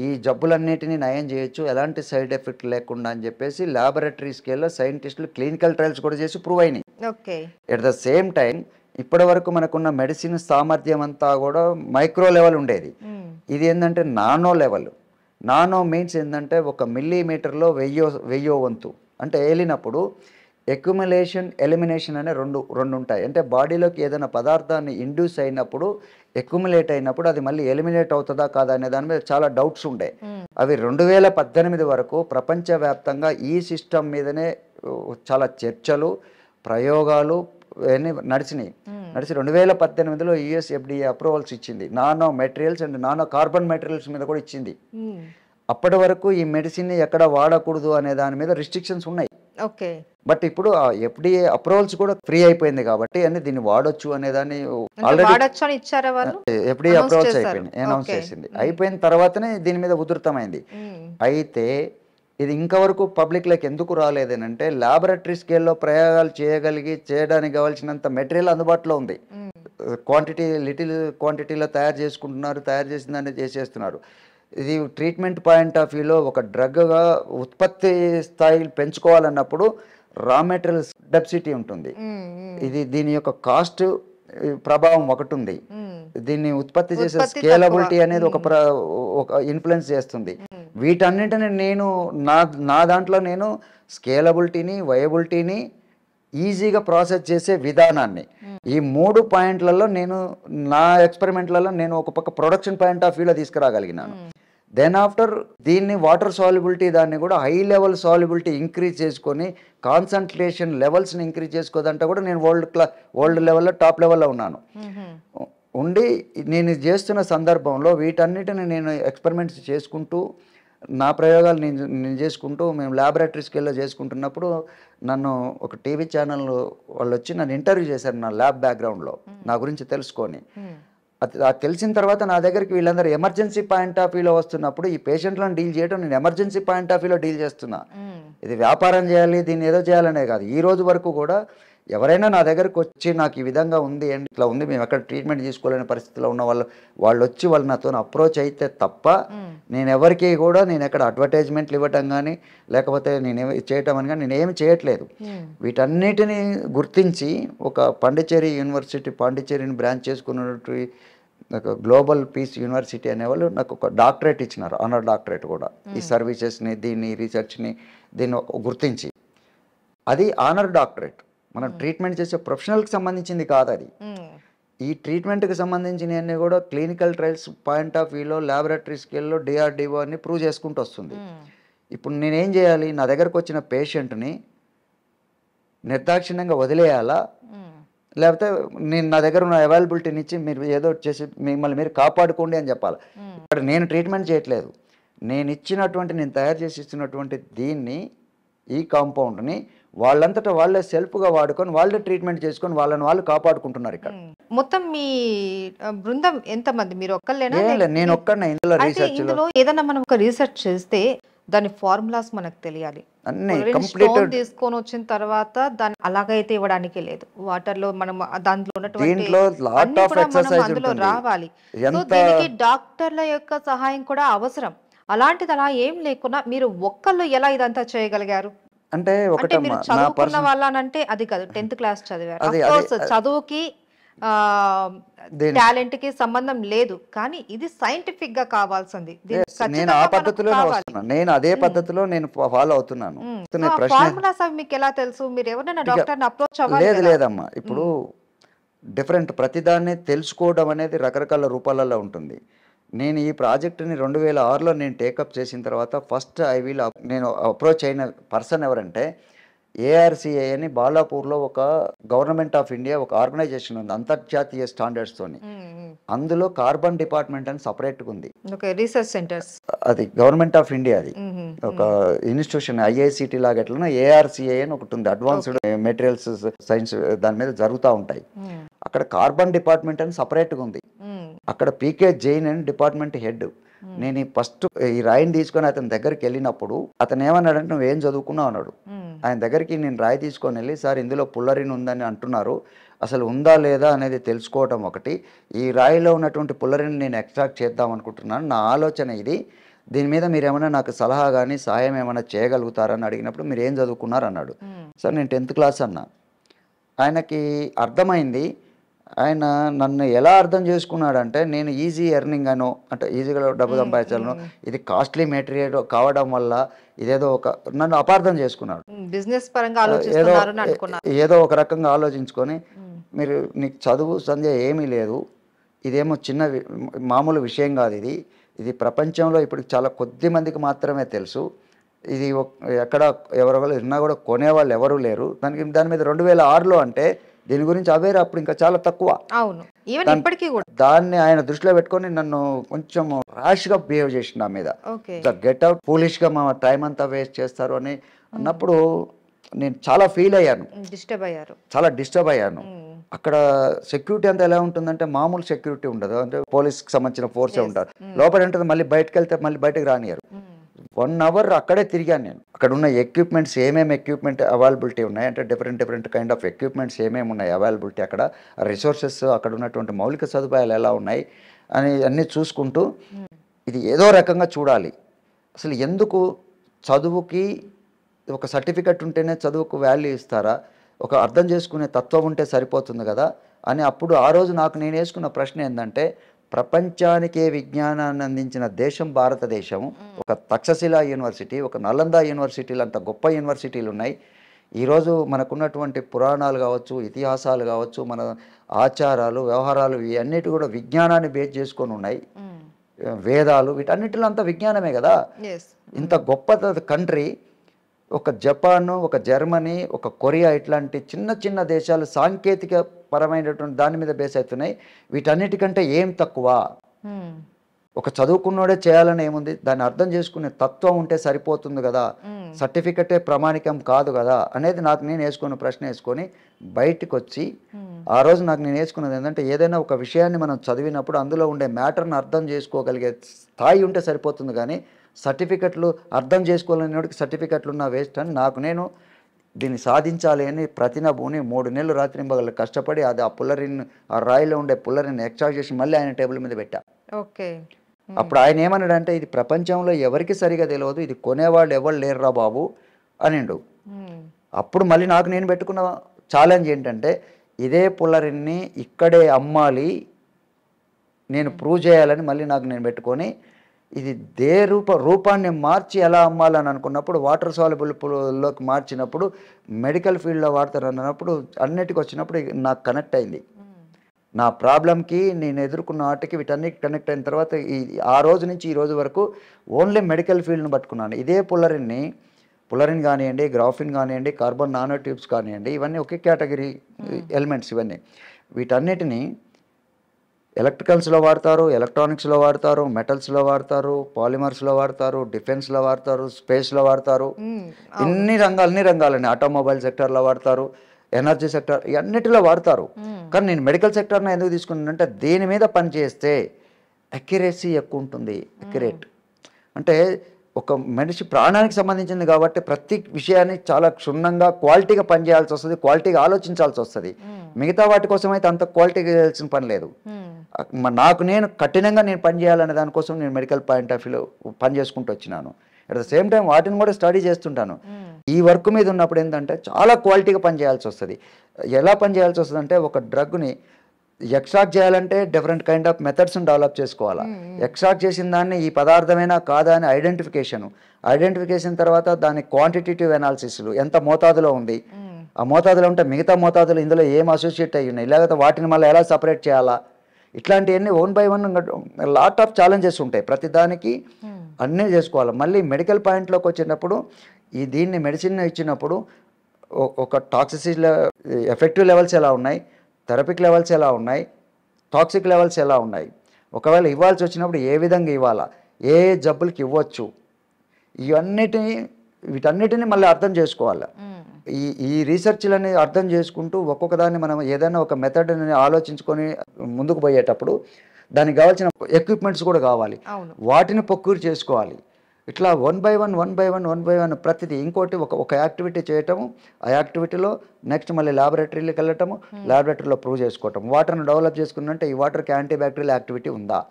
ఈ జబ్బులన్నిటిని నయం చేయొచ్చు ఎలాంటి సైడ్ ఎఫెక్ట్ లేకుండా అని చెప్పేసి ల్యాబొరేటరీ స్కేల్లో సైంటిస్టులు క్లినికల్ ట్రయల్స్ కూడా చేసి ప్రూవ్ అయినాయి. ఎట్ ద సేమ్ టైం ఇప్పటి వరకు మనకున్న మెడిసిన్ సామర్థ్యం అంతా కూడా మైక్రో లెవెల్ ఉండేది. ఇది ఏంటంటే నానో లెవెల్. నానో మీన్స్ ఏంటంటే 1 మిల్లీమీటర్లో 1000 వంతు అంటే వెళ్ళినప్పుడు ఎక్యుములేషన్, ఎలిమినేషన్ అనే రెండు ఉంటాయి. అంటే బాడీలోకి ఏదైనా పదార్థాన్ని ఇండ్యూస్ అయినప్పుడు, ఎక్యుములేట్ అయినప్పుడు అది మళ్ళీ ఎలిమినేట్ అవుతుందా కాదా అనే దాని మీద చాలా డౌట్స్ ఉండే. అవి 2018 వరకు ప్రపంచవ్యాప్తంగా ఈ సిస్టమ్ మీదనే చాలా చర్చలు, ప్రయోగాలు నడిచి 2018లో US FDA అప్రూవల్స్ ఇచ్చింది. Nano materials and nano carbon materials మీద కూడా ఇచ్చింది. అప్పటి వరకు ఈ మెడిసిన్ ఎక్కడ వాడకూడదు అనే దాని మీద రిస్ట్రిక్షన్స్ ఉన్నాయి. బట్ ఇప్పుడు FDA అప్రూవల్స్ కూడా ఫ్రీ అయిపోయింది కాబట్టి అన్ని దీన్ని వాడొచ్చు అనే దాన్ని FDA అప్రూవల్స్ అయిపోయింది, అనౌన్స్ చేసింది. అయిపోయిన తర్వాతనే దీని మీద ఉధృతమైంది. అయితే ఇది ఇంతవరకు పబ్లిక్లోకి ఎందుకు రాలేదనంటే ల్యాబొరేటరీ స్కేల్లో ప్రయోగాలు చేయడానికి కావాల్సినంత మెటీరియల్ అందుబాటులో ఉంది. క్వాంటిటీ లిటిల్ క్వాంటిటీలో తయారు చేసిన దాన్ని చేసేస్తున్నారు. ఇది ట్రీట్మెంట్ పాయింట్ ఆఫ్ వ్యూలో ఒక డ్రగ్గా ఉత్పత్తి స్థాయి పెంచుకోవాలన్నప్పుడు రా మెటీరియల్స్ డెప్సిటీ ఉంటుంది. దీని యొక్క కాస్ట్ ప్రభావం ఒకటి ఉంది. దీన్ని ఉత్పత్తి చేసే స్కేలబిలిటీ అనేది ఒక ఇన్ఫ్లుయెన్స్ చేస్తుంది. వీటన్నిటిని నేను నా దాంట్లో నేను స్కేలబిలిటీని, వయబిలిటీని, ఈజీగా ప్రాసెస్ చేసే విధానాన్ని, ఈ 3 పాయింట్లలో నేను నా ఎక్స్పెరిమెంట్లలో నేను ఒక పక్క ప్రొడక్షన్ పాయింట్ ఆఫ్ వ్యూలో తీసుకురాగలిగినాను. దెన్ ఆఫ్టర్ దీన్ని వాటర్ సాల్యుబిలిటీ దాన్ని కూడా హై లెవెల్ సాల్యుబిలిటీ ఇంక్రీజ్ చేసుకొని కాన్సన్ట్రేషన్ లెవెల్స్ని ఇంక్రీజ్ చేసుకోదంటే కూడా నేను వరల్డ్ లెవెల్లో టాప్ లెవెల్లో ఉన్నాను. ఉండి నేను చేస్తున్న సందర్భంలో వీటన్నిటిని నేను ఎక్స్పెరిమెంట్స్ చేసుకుంటూ నా ప్రయోగాలు నేను చేసుకుంటూ మేము ల్యాబొరేటరీ స్కేల్లో చేసుకుంటున్నప్పుడు నన్ను ఒక టీవీ ఛానల్ వాళ్ళు వచ్చి నన్ను ఇంటర్వ్యూ చేశారు నా ల్యాబ్ బ్యాక్గ్రౌండ్లో నా గురించి తెలుసుకొని. అది తెలిసిన తర్వాత నా దగ్గరికి వీళ్ళందరూ ఎమర్జెన్సీ పాయింట్ ఆఫ్ వ్యూలో వస్తున్నప్పుడు ఈ పేషెంట్లను డీల్ చేయడం నేను ఎమర్జెన్సీ పాయింట్ ఆఫ్ వ్యూలో డీల్ చేస్తున్నా. ఇది వ్యాపారం చేయాలి, దీన్ని ఏదో చేయాలనే కాదు. ఈ రోజు వరకు కూడా ఎవరైనా నా దగ్గరకు వచ్చి నాకు ఈ విధంగా ఉంది అండ్ ఇట్లా ఉంది, మేము ఎక్కడ ట్రీట్మెంట్ తీసుకోలేని పరిస్థితిలో ఉన్న వాళ్ళు వచ్చి వాళ్ళు నాతో అప్రోచ్ అయితే తప్ప నేను ఎవరికి కూడా నేను ఎక్కడ అడ్వర్టైజ్మెంట్లు ఇవ్వటం కానీ లేకపోతే నేను చేయటం అని కానీ నేనేమి చేయట్లేదు. వీటన్నిటిని గుర్తించి ఒక పాండిచ్చేరిని బ్రాంచ్ చేసుకున్నటువంటి గ్లోబల్ పీస్ యూనివర్సిటీ అనేవాళ్ళు నాకు ఒక డాక్టరేట్ ఇచ్చినారు, ఆనర్ డాక్టరేట్ కూడా. ఈ సర్వీసెస్ని, దీన్ని, రీసెర్చ్ని దీన్ని గుర్తించి అది ఆనర్ డాక్టరేట్. మనం ట్రీట్మెంట్ చేసే ప్రొఫెషనల్కి సంబంధించింది కాదు అది. ఈ ట్రీట్మెంట్కి సంబంధించినవన్నీ కూడా క్లినికల్ ట్రయల్స్ పాయింట్ ఆఫ్ వ్యూలో ల్యాబొరేటరీ స్కేల్లో DRDO అని ప్రూవ్ చేసుకుంటూ వస్తుంది. ఇప్పుడు నేనేం చేయాలి? నా దగ్గరకు వచ్చిన పేషెంట్ని నిర్దాక్షిణ్యంగా వదిలేయాలా, లేకపోతే నేను నా దగ్గర ఉన్న అవైలబిలిటీని ఇచ్చి మీరు ఏదో చేసి మిమ్మల్ని మీరు కాపాడుకోండి అని చెప్పాలి. ఇక్కడ నేను ట్రీట్మెంట్ చేయట్లేదు. నేను తయారు చేసి ఇస్తున్నటువంటి దీన్ని, ఈ కాంపౌండ్ని వాళ్ళంతటా వాళ్ళే సెల్ఫ్గా వాడుకొని వాళ్ళే ట్రీట్మెంట్ చేసుకొని వాళ్ళు కాపాడుకుంటున్నారు. ఇక్కడ మొత్తం మీ బృందం ఎంతమంది? మీరు ఒక్కళ్ళేనా? నేను ఒక్కనే. ఇందులో ఏదైనా మనం ఒక రీసెర్చ్ చేస్తే దాని ఫార్ములాస్ మనకు తెలియాలి. స్టోన్ తీసుకొని వచ్చిన తర్వాత దాన్ని అలాగైతే ఇవ్వడానికి లేదు. వాటర్ లో మనం దాంట్లో అందులో రావాలి. దీనికి డాక్టర్ల యొక్క సహాయం కూడా అవసరం. అలాంటిది అలా ఏం లేకుండా మీరు ఒక్కళ్ళు ఎలా ఇదంతా చేయగలిగారు? అంటే మీరు చదువుకున్న వాళ్ళనంటే అది కాదు, 10th క్లాస్ చదివారు. చదువుకి టాలెంట్ కి సంబంధం లేదు, కానీ ఇది సైంటిఫిక్ గా కావాల్సింది. నేను ఆ పద్ధతిలోనే వస్తున్నాను, నేను అదే పద్ధతిలో నేను ఫాలో అవుతున్నాను. ఫార్ములాస్ అవి మీకు ఎలా తెలుసు? మీరు ఎవరైనా డాక్టర్ని అప్రోచ్ అవ్వాలి? లేదమ్మా, ఇప్పుడు డిఫరెంట్ ప్రతిదాన్ని తెలుసుకోవడం అనేది రకరకాల రూపాలలో ఉంటుంది. నేను ఈ ప్రాజెక్టుని 2006లో నేను టేకప్ చేసిన తర్వాత ఫస్ట్ నేను అప్రోచ్ అయిన పర్సన్ ఎవరంటే ARCA అని బాలాపూర్లో ఒక గవర్నమెంట్ ఆఫ్ ఇండియా ఒక ఆర్గనైజేషన్ ఉంది అంతర్జాతీయ స్టాండర్డ్స్తోని. అందులో కార్బన్ డిపార్ట్మెంట్ అని సపరేట్గా ఉంది. రీసెర్చ్ సెంటర్స్ అది గవర్నమెంట్ ఆఫ్ ఇండియా, అది ఒక ఇన్స్టిట్యూషన్. IICT లాగా ఎట్లనో ARCA అని ఒకటి ఉంది, అడ్వాన్స్డ్ మెటీరియల్స్ సైన్స్, దాని మీద జరుగుతూ ఉంటాయి. అక్కడ కార్బన్ డిపార్ట్మెంట్ అని సపరేట్గా ఉంది. అక్కడ PK జైన్ అని డిపార్ట్మెంట్ హెడ్. నేను ఫస్ట్ ఈ రాయిని తీసుకొని అతని దగ్గరికి వెళ్ళినప్పుడు అతను ఏమన్నాడంటే నువ్వేం చదువుకున్నావు అన్నాడు. ఆయన దగ్గరికి నేను రాయి తీసుకొని వెళ్ళి, సార్ ఇందులో పుల్లరిన్ ఉందని అంటున్నారు, అసలు ఉందా లేదా అనేది తెలుసుకోవటం ఒకటి, ఈ రాయిలో ఉన్నటువంటి పుల్లరిన్ నేను ఎక్స్ట్రాక్ట్ చేద్దాం అనుకుంటున్నాను, నా ఆలోచన ఇది, దీని మీద మీరు ఏమైనా నాకు సలహా కానీ సాయం ఏమైనా చేయగలుగుతారని అడిగినప్పుడు మీరు ఏం చదువుకున్నారు అన్నాడు. సార్ నేను 10th క్లాస్ అన్నా. ఆయనకి అర్థమైంది. ఆయన నన్ను ఎలా అర్థం చేసుకున్నాడంటే నేను ఈజీ ఎర్నింగ్ అనో, అంటే ఈజీగా డబ్బు సంపాదించాలను, ఇది కాస్ట్లీ మెటీరియల్ కావడం వల్ల ఇదేదో నన్ను అపార్థం చేసుకున్నాడు. బిజినెస్ పరంగా ఏదో ఒక రకంగా ఆలోచించుకొని, మీరు నీకు చదువు సంధ్య ఏమీ లేదు, ఇదేమో మామూలు విషయం కాదు, ఇది ప్రపంచంలో ఇప్పుడు చాలా కొద్ది మందికి మాత్రమే తెలుసు, ఇది ఎక్కడ ఎవరెవరు విన్నా కూడా కొనేవాళ్ళు ఎవరు లేరు. దాని మీద 2006లో అంటే దీని గురించి అవేర్ అప్పుడు ఇంకా చాలా తక్కువ. దాన్ని ఆయన దృష్టిలో పెట్టుకొని నన్ను కొంచెం ర్యాష్ గా బిహేవ్ చేసి నా మీద గెట్ అవుట్, ఫూలిష్ గా మా టైం అంతా వేస్ట్ చేస్తారు అని అన్నప్పుడు నేను చాలా ఫీల్ అయ్యాను, చాలా డిస్టర్బ్ అయ్యాను. అక్కడ సెక్యూరిటీ అంతా ఎలా ఉంటుందంటే మామూలు సెక్యూరిటీ ఉండదు, అంటే పోలీస్కి సంబంధించిన ఫోర్సే ఉంటారు. లోపల ఉంటుంది, మళ్ళీ బయటకు వెళ్తే మళ్ళీ బయటకు రానియరు. 1 అవర్ అక్కడే తిరిగాను నేను. అక్కడ ఉన్న ఎక్విప్మెంట్స్ ఏమేమి ఎక్విప్మెంట్ అవైలబిలిటీ ఉన్నాయి అంటే డిఫరెంట్ కైండ్ ఆఫ్ ఎక్విప్మెంట్స్ ఏమేమి ఉన్నాయి అవైలబిలిటీ, అక్కడ రిసోర్సెస్, అక్కడ ఉన్నటువంటి మౌలిక సదుపాయాలు ఎలా ఉన్నాయి అని అన్నీ చూసుకుంటూ ఇది ఏదో రకంగా చూడాలి. అసలు ఎందుకు చదువుకి ఒక సర్టిఫికెట్ ఉంటేనే చదువుకు వాల్యూ ఇస్తారా, ఒక అర్థం చేసుకునే తత్వం ఉంటే సరిపోతుంది కదా అని అప్పుడు ఆ రోజు నాకు నేను వేసుకున్న ప్రశ్న ఏంటంటే, ప్రపంచానికే విజ్ఞానాన్ని అందించిన దేశం భారతదేశం. ఒక తక్షశిల యూనివర్సిటీ, ఒక నలంద యూనివర్సిటీలు అంత గొప్ప యూనివర్సిటీలు ఉన్నాయి. ఈరోజు మనకున్నటువంటి పురాణాలు కావచ్చు, ఇతిహాసాలు కావచ్చు, మన ఆచారాలు, వ్యవహారాలు ఇవన్నిటి కూడా విజ్ఞానాన్ని బేస్ చేసుకొని ఉన్నాయి. వేదాలు వీటన్నిటిలో అంత విజ్ఞానమే కదా. ఇంత గొప్ప కంట్రీ ఒక జపాను, ఒక జర్మనీ, ఒక కొరియా ఇట్లాంటి చిన్న దేశాలు సాంకేతిక పరమైనటువంటి దాని మీద బేస్ అవుతున్నాయి. వీటన్నిటికంటే ఏం తక్కువ? ఒక చదువుకున్నోడే చేయాలని ఏముంది? దాన్ని అర్థం చేసుకునే తత్వం ఉంటే సరిపోతుంది కదా, సర్టిఫికెటే ప్రామాణికం కాదు కదా అనేది నాకు నేను వేసుకున్న ప్రశ్న వేసుకొని బయటకు వచ్చి ఆ రోజు నాకు నేను వేసుకున్నది ఏంటంటే, ఏదైనా ఒక విషయాన్ని మనం చదివినప్పుడు అందులో ఉండే మ్యాటర్ని అర్థం చేసుకోగలిగే స్థాయి ఉంటే సరిపోతుంది, కానీ సర్టిఫికెట్లు అర్థం చేసుకోలేనివాడికి సర్టిఫికెట్లు ఉన్న వేస్ట్ అని నాకు నేను దీన్ని సాధించాలి అని ప్రతినబూని 3 నెలలు రాత్రింబగళ్ళు కష్టపడి అది ఆ పుల్లరిని, ఆ రాయిలో ఉండే పుల్లరిని ఎక్స్ట్రాక్ట్ చేసి మళ్ళీ ఆయన టేబుల్ మీద పెట్టా. ఓకే. అప్పుడు ఆయన ఏమన్నాడంటే, ఇది ప్రపంచంలో ఎవరికి సరిగా తెలియదు, ఇది కొనేవాళ్ళు ఎవరు లేరురా బాబు అనిండు. అప్పుడు మళ్ళీ నాకు నేను పెట్టుకున్న ఛాలెంజ్ ఏంటంటే, ఇదే పుల్లరిని ఇక్కడే అమ్మాలి, నేను ప్రూవ్ చేయాలని మళ్ళీ నాకు నేను పెట్టుకొని ఇది రూపాన్ని మార్చి ఎలా అమ్మాలని అనుకున్నప్పుడు వాటర్ సాల్యుబుల్లోకి మార్చినప్పుడు మెడికల్ ఫీల్డ్లో వాడతారు అన్నప్పుడు అన్నిటికి వచ్చినప్పుడు నాకు కనెక్ట్ అయింది. నా ప్రాబ్లంకి నేను ఎదుర్కొన్న వాటికి వీటన్నిటి కనెక్ట్ అయిన తర్వాత ఆ రోజు నుంచి ఈ రోజు వరకు ఓన్లీ మెడికల్ ఫీల్డ్ని పట్టుకున్నాను. ఇదే పుల్లరిన్ కానివ్వండి, గ్రాఫిన్ కానివ్వండి, కార్బన్ నానో ట్యూబ్స్ కానివ్వండి, ఇవన్నీ ఒకే కేటగిరీ ఎలిమెంట్స్. ఇవన్నీ వీటన్నిటిని ఎలక్ట్రికల్స్లో వాడతారు, ఎలక్ట్రానిక్స్లో వాడతారు, మెటల్స్లో వాడతారు, పాలిమర్స్లో వాడతారు, డిఫెన్స్లో వాడతారు, స్పేస్లో వాడతారు, అన్ని రంగాలని ఆటోమొబైల్ సెక్టర్లో వాడతారు, ఎనర్జీ సెక్టర్ ఇవన్నిటిలో వాడతారు. కానీ నేను మెడికల్ సెక్టర్ని ఎందుకు తీసుకున్నానంటే, దేని మీద పని చేస్తే అక్యురేసీ ఎక్కువ ఉంటుంది. అక్యురేట్ అంటే ఒక మనిషి ప్రాణానికి సంబంధించింది కాబట్టి ప్రతి విషయాన్ని చాలా క్షుణ్ణంగా క్వాలిటీగా పనిచేయాల్సి వస్తుంది, క్వాలిటీగా ఆలోచించాల్సి వస్తుంది. మిగతా వాటి కోసం అయితే అంత క్వాలిటీగా చేయాల్సిన పని లేదు. నాకు నేను కఠినంగా నేను పని చేయాలనే దానికోసం నేను మెడికల్ పాయింట్ ఆఫ్ వ్యూలో పని చేసుకుంటూ వచ్చినాను. అట్ ద సేమ్ టైం వాటిని కూడా స్టడీ చేస్తుంటాను. ఈ వర్క్ మీద ఉన్నప్పుడు ఏంటంటే చాలా క్వాలిటీగా పని చేయాల్సి వస్తుంది. ఎలా పని చేయాల్సి వస్తుంది అంటే, ఒక డ్రగ్ని ఎక్స్ట్రాక్ట్ చేయాలంటే డిఫరెంట్ కైండ్ ఆఫ్ మెథడ్స్ని డెవలప్ చేసుకోవాలా. ఎక్స్ట్రాక్ట్ చేసిన దాన్ని ఈ పదార్థమైనా కాదా అని ఐడెంటిఫికేషన్ తర్వాత దాని క్వాంటిటేటివ్ అనాలిసిస్లు, ఎంత మోతాదులో ఉంది, ఆ మోతాదులో ఉంటే మిగతా మోతాదులు ఇందులో ఏం అసోసియేట్ అయ్యి ఉన్నాయి, లేకపోతే వాటిని మళ్ళీ ఎలా సపరేట్ చేయాలా, ఇట్లాంటివన్నీ 1 by 1 లాట్ ఆఫ్ ఛాలెంజెస్ ఉంటాయి. ప్రతి దానికి అన్నీ చేసుకోవాలి. మళ్ళీ మెడికల్ పాయింట్లోకి వచ్చినప్పుడు దీన్ని మెడిసిన్ ఇచ్చినప్పుడు ఒక టాక్సిసిటీ ఎఫెక్టివ్ లెవెల్స్ ఎలా ఉన్నాయి, థెరపిక్ లెవెల్స్ ఎలా ఉన్నాయి, టాక్సిక్ లెవెల్స్ ఎలా ఉన్నాయి, ఒకవేళ ఇవ్వాల్సి వచ్చినప్పుడు ఏ విధంగా ఇవ్వాలా, ఏ జబ్బులకి ఇవ్వచ్చు, వీటన్నిటిని మళ్ళీ అర్థం చేసుకోవాలి. ఈ రీసెర్చ్లని అర్థం చేసుకుంటూ ఒక్కొక్క దాన్ని మనం ఏదైనా ఒక మెథడ్ని ఆలోచించుకొని ముందుకు పోయేటప్పుడు దానికి కావాల్సిన ఎక్విప్మెంట్స్ కూడా కావాలి, వాటిని ప్రొక్యూర్ చేసుకోవాలి. ఇట్లా 1 by 1 ప్రతిదీ. ఇంకోటి ఒక యాక్టివిటీ చేయటము, ఆ యాక్టివిటీలో నెక్స్ట్ మళ్ళీ ల్యాబొరేటరీలోకి వెళ్ళటము, ల్యాబొరేటరీలో ప్రూవ్ చేసుకోవటం. వాటర్ని డెవలప్ చేసుకున్నంటే ఈ వాటర్కి యాంటీ బ్యాక్టీరియల్ యాక్టివిటీ ఉందా,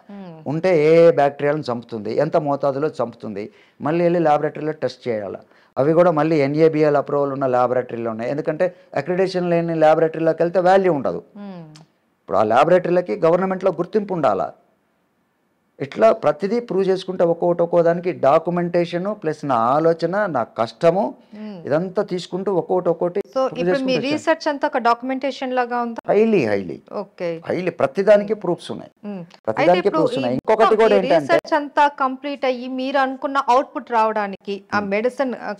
ఉంటే ఏ బ్యాక్టీరియాలను చంపుతుంది, ఎంత మోతాదులో చంపుతుంది, మళ్ళీ వెళ్ళి ల్యాబొరేటరీలో టెస్ట్ చేయాలి. అవి కూడా మళ్ళీ NABL అప్రూవల్ ఉన్న ల్యాబొరేటరీలో ఉన్నాయి. ఎందుకంటే అక్రిడేషన్ లేని ల్యాబొరేటరీలోకి వెళ్తే వాల్యూ ఉండదు. ఇప్పుడు ఆ ల్యాబొరేటరీలకి గవర్నమెంట్లో గుర్తింపు ఉండాలా. ఇట్లా ప్రతిదీ ప్రూవ్ చేసుకుంటే ఒక్కో దానికి డాక్యుమెంటేషన్ ప్లస్ నా ఆలోచన, నా కష్టము ఇదంతా తీసుకుంటూ ఒక్కోటి. సో ఇప్పుడు మీ రీసెర్చ్ అంతా ఒక డాక్యుమెంటేషన్ లాగా ఉందా? హైలీ ప్రతిదానికి ప్రూఫ్స్ ఉన్నాయి. ఇంకొకటి కూడా ఏంటంటే, రీసెర్చ్ అంతా కంప్లీట్ అయ్యి మీరు అనుకున్న అవుట్పుట్ రావడానికి, ఆ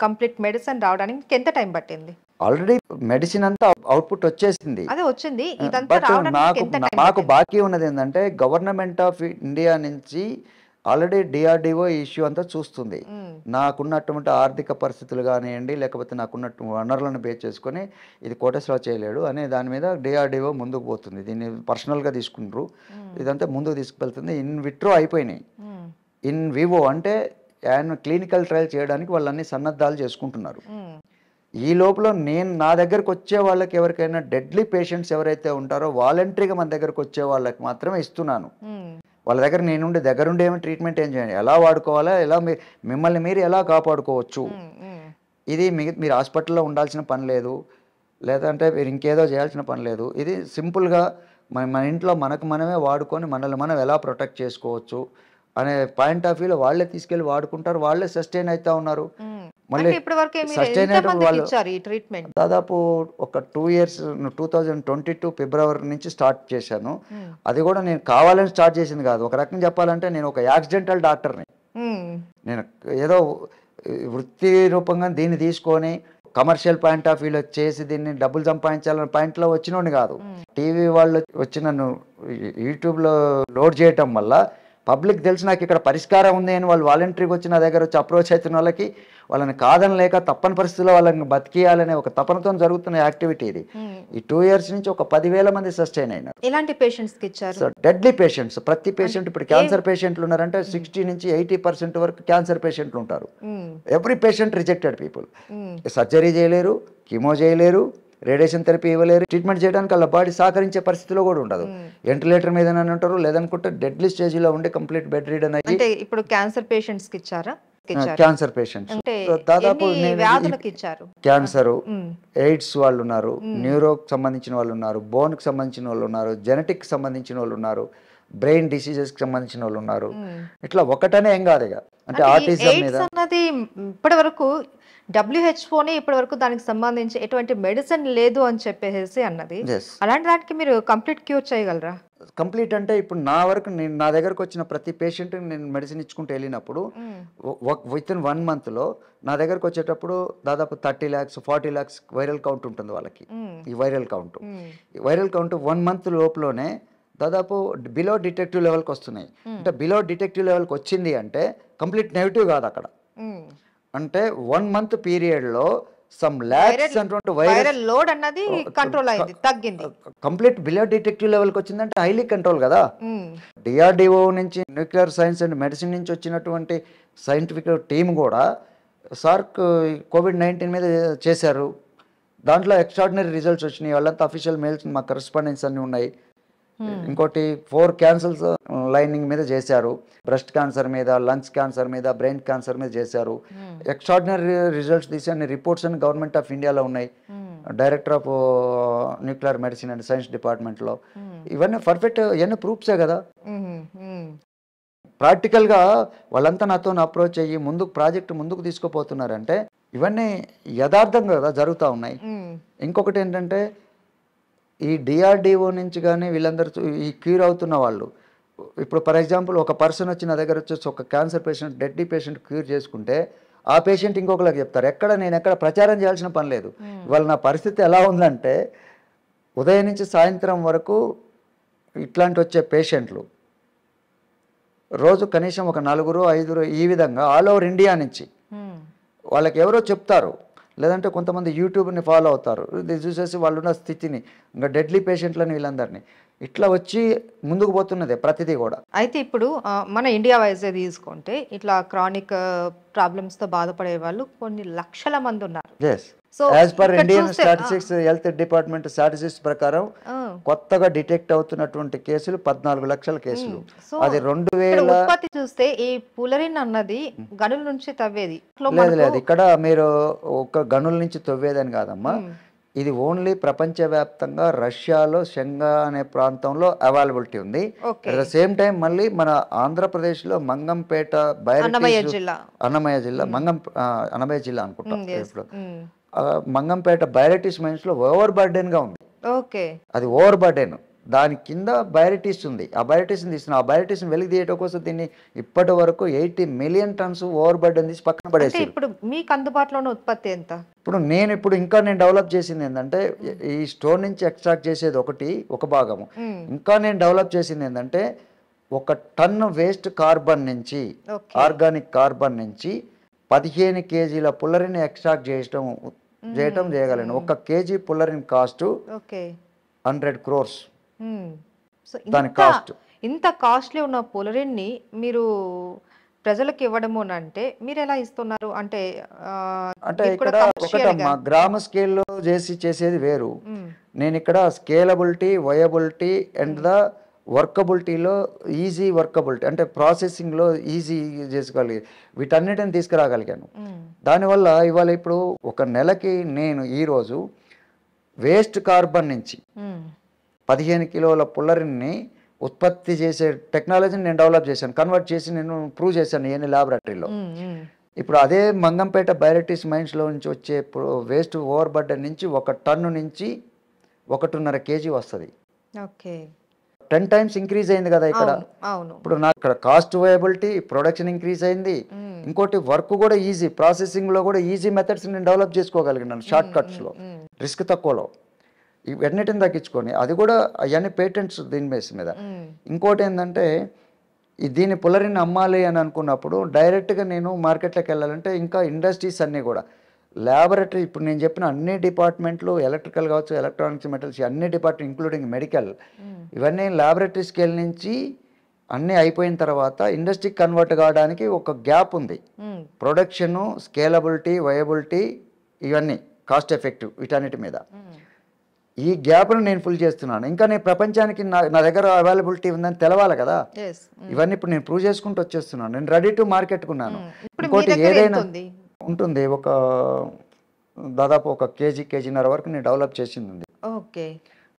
కంప్లీట్ మెడిసిన్ రావడానికి ఎంత టైం పట్టింది? ఆల్రెడీ మెడిసిన్ అంతా అవుట్పుట్ వచ్చేసింది. నాకు బాకీ ఉన్నది ఏంటంటే, గవర్నమెంట్ ఆఫ్ ఇండియా నుంచి ఆల్రెడీ DRDO ఇష్యూ అంతా చూస్తుంది. నాకున్నటువంటి ఆర్థిక పరిస్థితులు కానివ్వండి, లేకపోతే నాకున్నట్టు వనరులను బేస్ చేసుకొని ఇది కోటేశ్వరరావు చేయలేడు అనే దాని మీద DRDO ముందుకు పోతుంది. దీన్ని పర్సనల్గా తీసుకుంటారు, ఇదంతా ముందుకు తీసుకువెళ్తుంది. ఇన్ విట్రో అయిపోయినాయి. ఇన్ వివో అంటే క్లినికల్ ట్రయల్ చేయడానికి వాళ్ళు అన్ని సన్నద్ధాలు చేసుకుంటున్నారు. ఈ లోపల నా దగ్గరకు వచ్చే వాళ్ళకి ఎవరికైనా డెడ్లీ పేషెంట్స్ ఎవరైతే ఉంటారో వాలంటరీగా మన దగ్గరకు వచ్చే వాళ్ళకి మాత్రమే ఇస్తున్నాను. వాళ్ళ దగ్గర దగ్గరుండి ఏమి ట్రీట్మెంట్ ఏం చేయండి, ఎలా వాడుకోవాలా, ఎలా మిమ్మల్ని మీరు ఎలా కాపాడుకోవచ్చు, ఇది మీరు హాస్పిటల్లో ఉండాల్సిన పని లేదు, లేదంటే మీరు ఇంకేదో చేయాల్సిన పని లేదు. ఇది సింపుల్గా మన ఇంట్లో మనమే వాడుకొని మనల్ని మనం ఎలా ప్రొటెక్ట్ చేసుకోవచ్చు అనే పాయింట్ ఆఫ్ వ్యూలో వాళ్ళే తీసుకెళ్ళి వాడుకుంటారు, వాళ్ళే సస్టైన్ అవుతా ఉన్నారు. మళ్ళీ సస్టైన్ వాళ్ళు దాదాపు ఒక 2 years 2022 ఫిబ్రవరి నుంచి స్టార్ట్ చేశాను. అది కూడా నేను కావాలని స్టార్ట్ చేసింది కాదు. ఒక రకంగా చెప్పాలంటే నేను ఒక యాక్సిడెంటల్ డాక్టర్ని. నేను ఏదో వృత్తి రూపంగా దీన్ని తీసుకొని కమర్షియల్ పాయింట్ ఆఫ్ వ్యూలో చేసి దీన్ని డబ్బులు సంపాదించాలనే పాయింట్లో వచ్చినోని కాదు. టీవీ వాళ్ళు వచ్చి నన్ను యూట్యూబ్లో లోడ్ చేయటం వల్ల పబ్లిక్ తెలిసి నాకు ఇక్కడ పరిష్కారం ఉంది అని వాళ్ళు వాలంటరీగా వచ్చి నా దగ్గర వచ్చి అప్రోచ్ అవుతున్న వాళ్ళకి వాళ్ళని కాదనలేక తప్పని పరిస్థితుల్లో వాళ్ళని బతికియాలనే ఒక తపనతో జరుగుతున్న యాక్టివిటీ ఇది. ఈ 2 years నుంచి ఒక 10,000 మంది సస్టైన్ అయినారు. ఎలాంటి పేషెంట్స్ కి ఇచ్చారు? So deadly patients. ప్రతి పేషెంట్ ఇప్పుడు క్యాన్సర్ పేషెంట్లు ఉన్నారంటే 60 నుంచి 80% వరకు క్యాన్సర్ పేషెంట్లు ఉంటారు. Every patient rejected people. Surgery చేయలేరు, కీమో చేయలేరు, రేడియేషన్ థెరపీ ఇవ్వలేరు, ట్రీట్మెంట్ చేయడానికి వాళ్ళ బాడీ సహకరించే పరిస్థితిలో కూడా ఉండదు. వెంటిలేటర్ మీద ఉంటారు, లేదనుకుంటే డెడ్లీ స్టేజ్లో ఉండి కంప్లీట్ బెడ్ రీడన్ అయ్యి. అంటే ఇప్పుడు క్యాన్సర్ పేషెంట్స్ కి ఇచ్చారా? క్యాన్సర్ పేషెంట్స్ దాదాపు క్యాన్సర్, ఎయిడ్స్ వాళ్ళు ఉన్నారు, న్యూరోకి సంబంధించిన వాళ్ళు ఉన్నారు, బోన్కి సంబంధించిన వాళ్ళు ఉన్నారు, జెనెటిక్ సంబంధించిన వాళ్ళు ఉన్నారు, బ్రెయిన్ డిసీజెస్కి సంబంధించిన వాళ్ళు ఉన్నారు. ఇట్లా ఒకటనే ఏం కాదు ఇక. అంటే ఆటిజం మీద అన్నది ఇప్పటి వరకు WHO ఇప్పటి వరకు దానికి సంబంధించి ఎటువంటి మెడిసిన్ లేదు అని చెప్పేసి అన్నది. అలాంటి దానికి మీరు కంప్లీట్ క్యూర్ చేయగలరా? కంప్లీట్ అంటే ఇప్పుడు నా దగ్గరకు వచ్చిన ప్రతి పేషెంట్ నేను మెడిసిన్ ఇచ్చుకుంటూ వెళ్ళినప్పుడు విత్ ఇన్ 1 monthలో నా దగ్గరకు వచ్చేటప్పుడు దాదాపు 30 lakhs 40 lakhs వైరల్ కౌంట్ ఉంటుంది వాళ్ళకి. ఈ వైరల్ కౌంట్ 1 month లోపలనే దాదాపు బిలో డిటెక్టివ్ లెవెల్కి వస్తున్నాయి. అంటే బిలో డిటెక్టివ్ లెవెల్కి వచ్చింది అంటే కంప్లీట్ నెగిటివ్ కాదు అక్కడ. అంటే 1 month పీరియడ్లో సమ్ లాక్స్ అంటే వైరల్ లోడ్ అన్నది కంట్రోల్ అయింది, తగ్గింది. కంప్లీట్ బిలో డిటెక్టివ్ లెవెల్కి వచ్చిందంటే హైలీ కంట్రోల్ కదా. DRDO నుంచి న్యూక్లియర్ సైన్స్ అండ్ మెడిసిన్ నుంచి వచ్చినటువంటి సైంటిఫిక్ టీమ్ కూడా సార్క్ COVID-19 మీద చేశారు. దాంట్లో ఎక్స్ట్రాడినరీ రిజల్ట్స్ వచ్చినాయి. వాళ్ళంతా అఫీషియల్ మెయిల్స్ మా కరెస్పాండెన్స్ అన్నీ ఉన్నాయి. ఇంకోటి 4 cancers లైనింగ్ మీద చేశారు, బ్రెస్ట్ క్యాన్సర్ మీద, లంగ్స్ క్యాన్సర్ మీద, బ్రెయిన్ క్యాన్సర్ మీద చేశారు. ఎక్స్ట్రాడినరీ రిజల్ట్స్ తీసి అన్ని రిపోర్ట్స్ అన్ని గవర్నమెంట్ ఆఫ్ ఇండియాలో ఉన్నాయి, director of nuclear medicine and science డిపార్ట్మెంట్లో. ఇవన్నీ పర్ఫెక్ట్, ఇవన్నీ ప్రూఫ్సే కదా. ప్రాక్టికల్గా వాళ్ళంతా నాతో అప్రోచ్ అయ్యి ప్రాజెక్ట్ ముందుకు తీసుకుపోతున్నారంటే ఇవన్నీ యథార్థంగా కదా జరుగుతూ ఉన్నాయి. ఇంకొకటి ఏంటంటే ఈ DRDO నుంచి కానీ వీళ్ళందరూ ఈ క్యూర్ అవుతున్న వాళ్ళు, ఇప్పుడు ఫర్ ఎగ్జాంపుల్ ఒక పర్సన్ వచ్చి నా దగ్గర వచ్చేసి ఒక cancer patient, deadly patient cure చేసుకుంటే ఆ పేషెంట్ ఇంకొకరికి చెప్తారు. నేను ఎక్కడ ప్రచారం చేయాల్సిన పని లేదు. ఇవాళ నా పరిస్థితి ఎలా ఉందంటే ఉదయం నుంచి సాయంత్రం వరకు ఇట్లాంటి వచ్చే పేషెంట్లు రోజు కనీసం ఒక 4-5 ఈ విధంగా ఆల్ ఓవర్ ఇండియా నుంచి వాళ్ళకి ఎవరో చెప్తారు, లేదంటే కొంతమంది యూట్యూబ్ని ఫాలో అవుతారు. ఇది చూసేసి వాళ్ళు ఉన్న స్థితిని, ఇంకా డెడ్లీ పేషెంట్లని వీళ్ళందరినీ ఇట్లా వచ్చి ముందుకు పోతున్నదే ప్రతిదీ కూడా. అయితే ఇప్పుడు మన ఇండియా వైజ్ తీసుకుంటే ఇట్లా క్రానిక్ ప్రాబ్లమ్స్తో బాధపడే వాళ్ళు కొన్ని లక్షల మంది ఉన్నారు. So as per Indian statistics health department statistics ప్రకారం కొత్తగా డిటెక్ట్ అవుతున్నటువంటి కేసులు 14 లక్షల కేసులు. అది 2000 ఉత్పత్తి చూస్తే ఈ పులరిన్ అన్నది గనుల నుంచి తవ్వేది లేదు. ఇక్కడ మీరు ఒక గనుల నుంచి తవ్వేదని కాదమ్మా, ఇది ఓన్లీ ప్రపంచవ్యాప్తంగా రష్యాలో షెంగా అనే ప్రాంతంలో అవైలబిలిటీ ఉంది. అట్ ద సేమ్ టైం మళ్ళీ మన ఆంధ్రప్రదేశ్లో మంగంపేట, అన్నమయ్య జిల్లా అన్నమయ్య జిల్లా అనుకుంటాం ఇప్పుడు, మంగంపేట బైరటిస్ మైన్స్ లో ఓవర్ బర్డెన్ గా ఉంది. అది ఓవర్ బర్డెన్, దాని కింద బైరటిస్ ఉంది. ఆ బైరటిస్ తీసిన ఆ బైరటిస్ వెలికి తీయటం కోసం దీన్ని ఇప్పటి వరకు 80 million tons ఓవర్ బర్డెన్ తీసి పక్కన పడేసి. ఇప్పుడు మీకు అందుబాటులో ఉన్న ఉత్పత్తి ఎంత? ఇప్పుడు నేను డెవలప్ చేసింది ఏంటంటే ఈ స్టోన్ నుంచి ఎక్స్ట్రాక్ట్ చేసేది ఒక భాగము. ఇంకా నేను డెవలప్ చేసింది ఏంటంటే 1 ton వేస్ట్ కార్బన్ నుంచి, ఆర్గానిక్ కార్బన్ నుంచి 15 kg పుల్లరిని ఎక్స్ట్రాక్ట్ చేయగలను. 1 kg పుల్లరిన్ కాస్ట్ 100 crores. దాని కాస్ట్. ఇంత కాస్ట్లీ ఉన్న పులరిన్ ని మీరు ప్రజలకు ఇవ్వడము అంటే మీరు ఎలా ఇస్తున్నారు అంటే అంటే మీరు కూడా ఇక్కడ కమర్షియల్ గా ఒకటమ్మా, గ్రామ స్కేల్లో చేసేది వేరు. నేను ఇక్కడ స్కేలబిలిటీ, వయబిలిటీ అండ్ ద వర్కబిలిటీలో ఈజీ వర్కబిలిటీ అంటే ప్రాసెసింగ్లో ఈజీ చేసుకోగలిగి వీటన్నిటిని తీసుకురాగలిగాను. దానివల్ల ఇవాళ ఇప్పుడు ఒక నెలకి నేను ఈరోజు వేస్ట్ కార్బన్ నుంచి 15 కిలోల పుల్లరిని ఉత్పత్తి చేసే టెక్నాలజీని నేను డెవలప్ చేశాను, కన్వర్ట్ చేసి నేను ప్రూవ్ చేశాను ఏఎన్ఏ ల్యాబొరేటరీలో. ఇప్పుడు అదే మంగంపేట బయోటిక్స్ మైన్స్లో నుంచి వచ్చే వేస్ట్ ఓవర్ బర్డెన్ నుంచి 1 టన్ను నుంచి 1.5 kg వస్తుంది. ఓకే, 10 times ఇంక్రీజ్ అయింది కదా ఇక్కడ. ఇప్పుడు నాకు ఇక్కడ కాస్ట్ వయబిలిటీ, ప్రొడక్షన్ ఇంక్రీజ్ అయింది. ఇంకోటి వర్క్ కూడా ఈజీ, ప్రాసెసింగ్లో కూడా ఈజీ మెథడ్స్ నేను డెవలప్ చేసుకోగలిగినాను, షార్ట్ కట్స్లో, రిస్క్ తక్కువలో. ఇవన్నిటిని తగ్గించుకొని అది కూడా అవన్నీ పేటెంట్స్ దీని బేస్ మీద. ఇంకోటి ఏంటంటే దీని పుల్లరిని అమ్మాలి అని అనుకున్నప్పుడు డైరెక్ట్గా నేను మార్కెట్లోకి వెళ్ళాలంటే ఇంకా ఇండస్ట్రీస్ అన్నీ కూడా ల్యాబొరేటరీ, ఇప్పుడు నేను చెప్పిన అన్ని డిపార్ట్మెంట్లు, ఎలక్ట్రికల్ కావచ్చు, ఎలక్ట్రానిక్స్, మెటల్స్, అన్ని డిపార్ట్మెంట్ ఇంక్లూడింగ్ మెడికల్, ఇవన్నీ ల్యాబొరేటరీ స్కేల్ నుంచి అన్నీ అయిపోయిన తర్వాత ఇండస్ట్రీకి కన్వర్ట్ కావడానికి ఒక గ్యాప్ ఉంది. ప్రొడక్షను, స్కేలబిలిటీ, వయబిలిటీ, ఇవన్నీ కాస్ట్ ఎఫెక్టివ్, వీటన్నిటి మీద ఈ గ్యాప్ను నేను ఫుల్ చేస్తున్నాను. ఇంకా నేను ప్రపంచానికి నా దగ్గర అవైలబిలిటీ ఉందని తెలవాలి కదా. ఇవన్నీ ఇప్పుడు నేను ప్రూవ్ చేసుకుంటూ వచ్చేస్తున్నాను. నేను రెడీ టు మార్కెట్ కున్నాను. ఇంకోటి ఏదైనా ఉంటుంది, ఒక దాదాపు 1 kg-1.5 kg వరకు నేను డెవలప్ చేసింది ఉంది. ఓకే,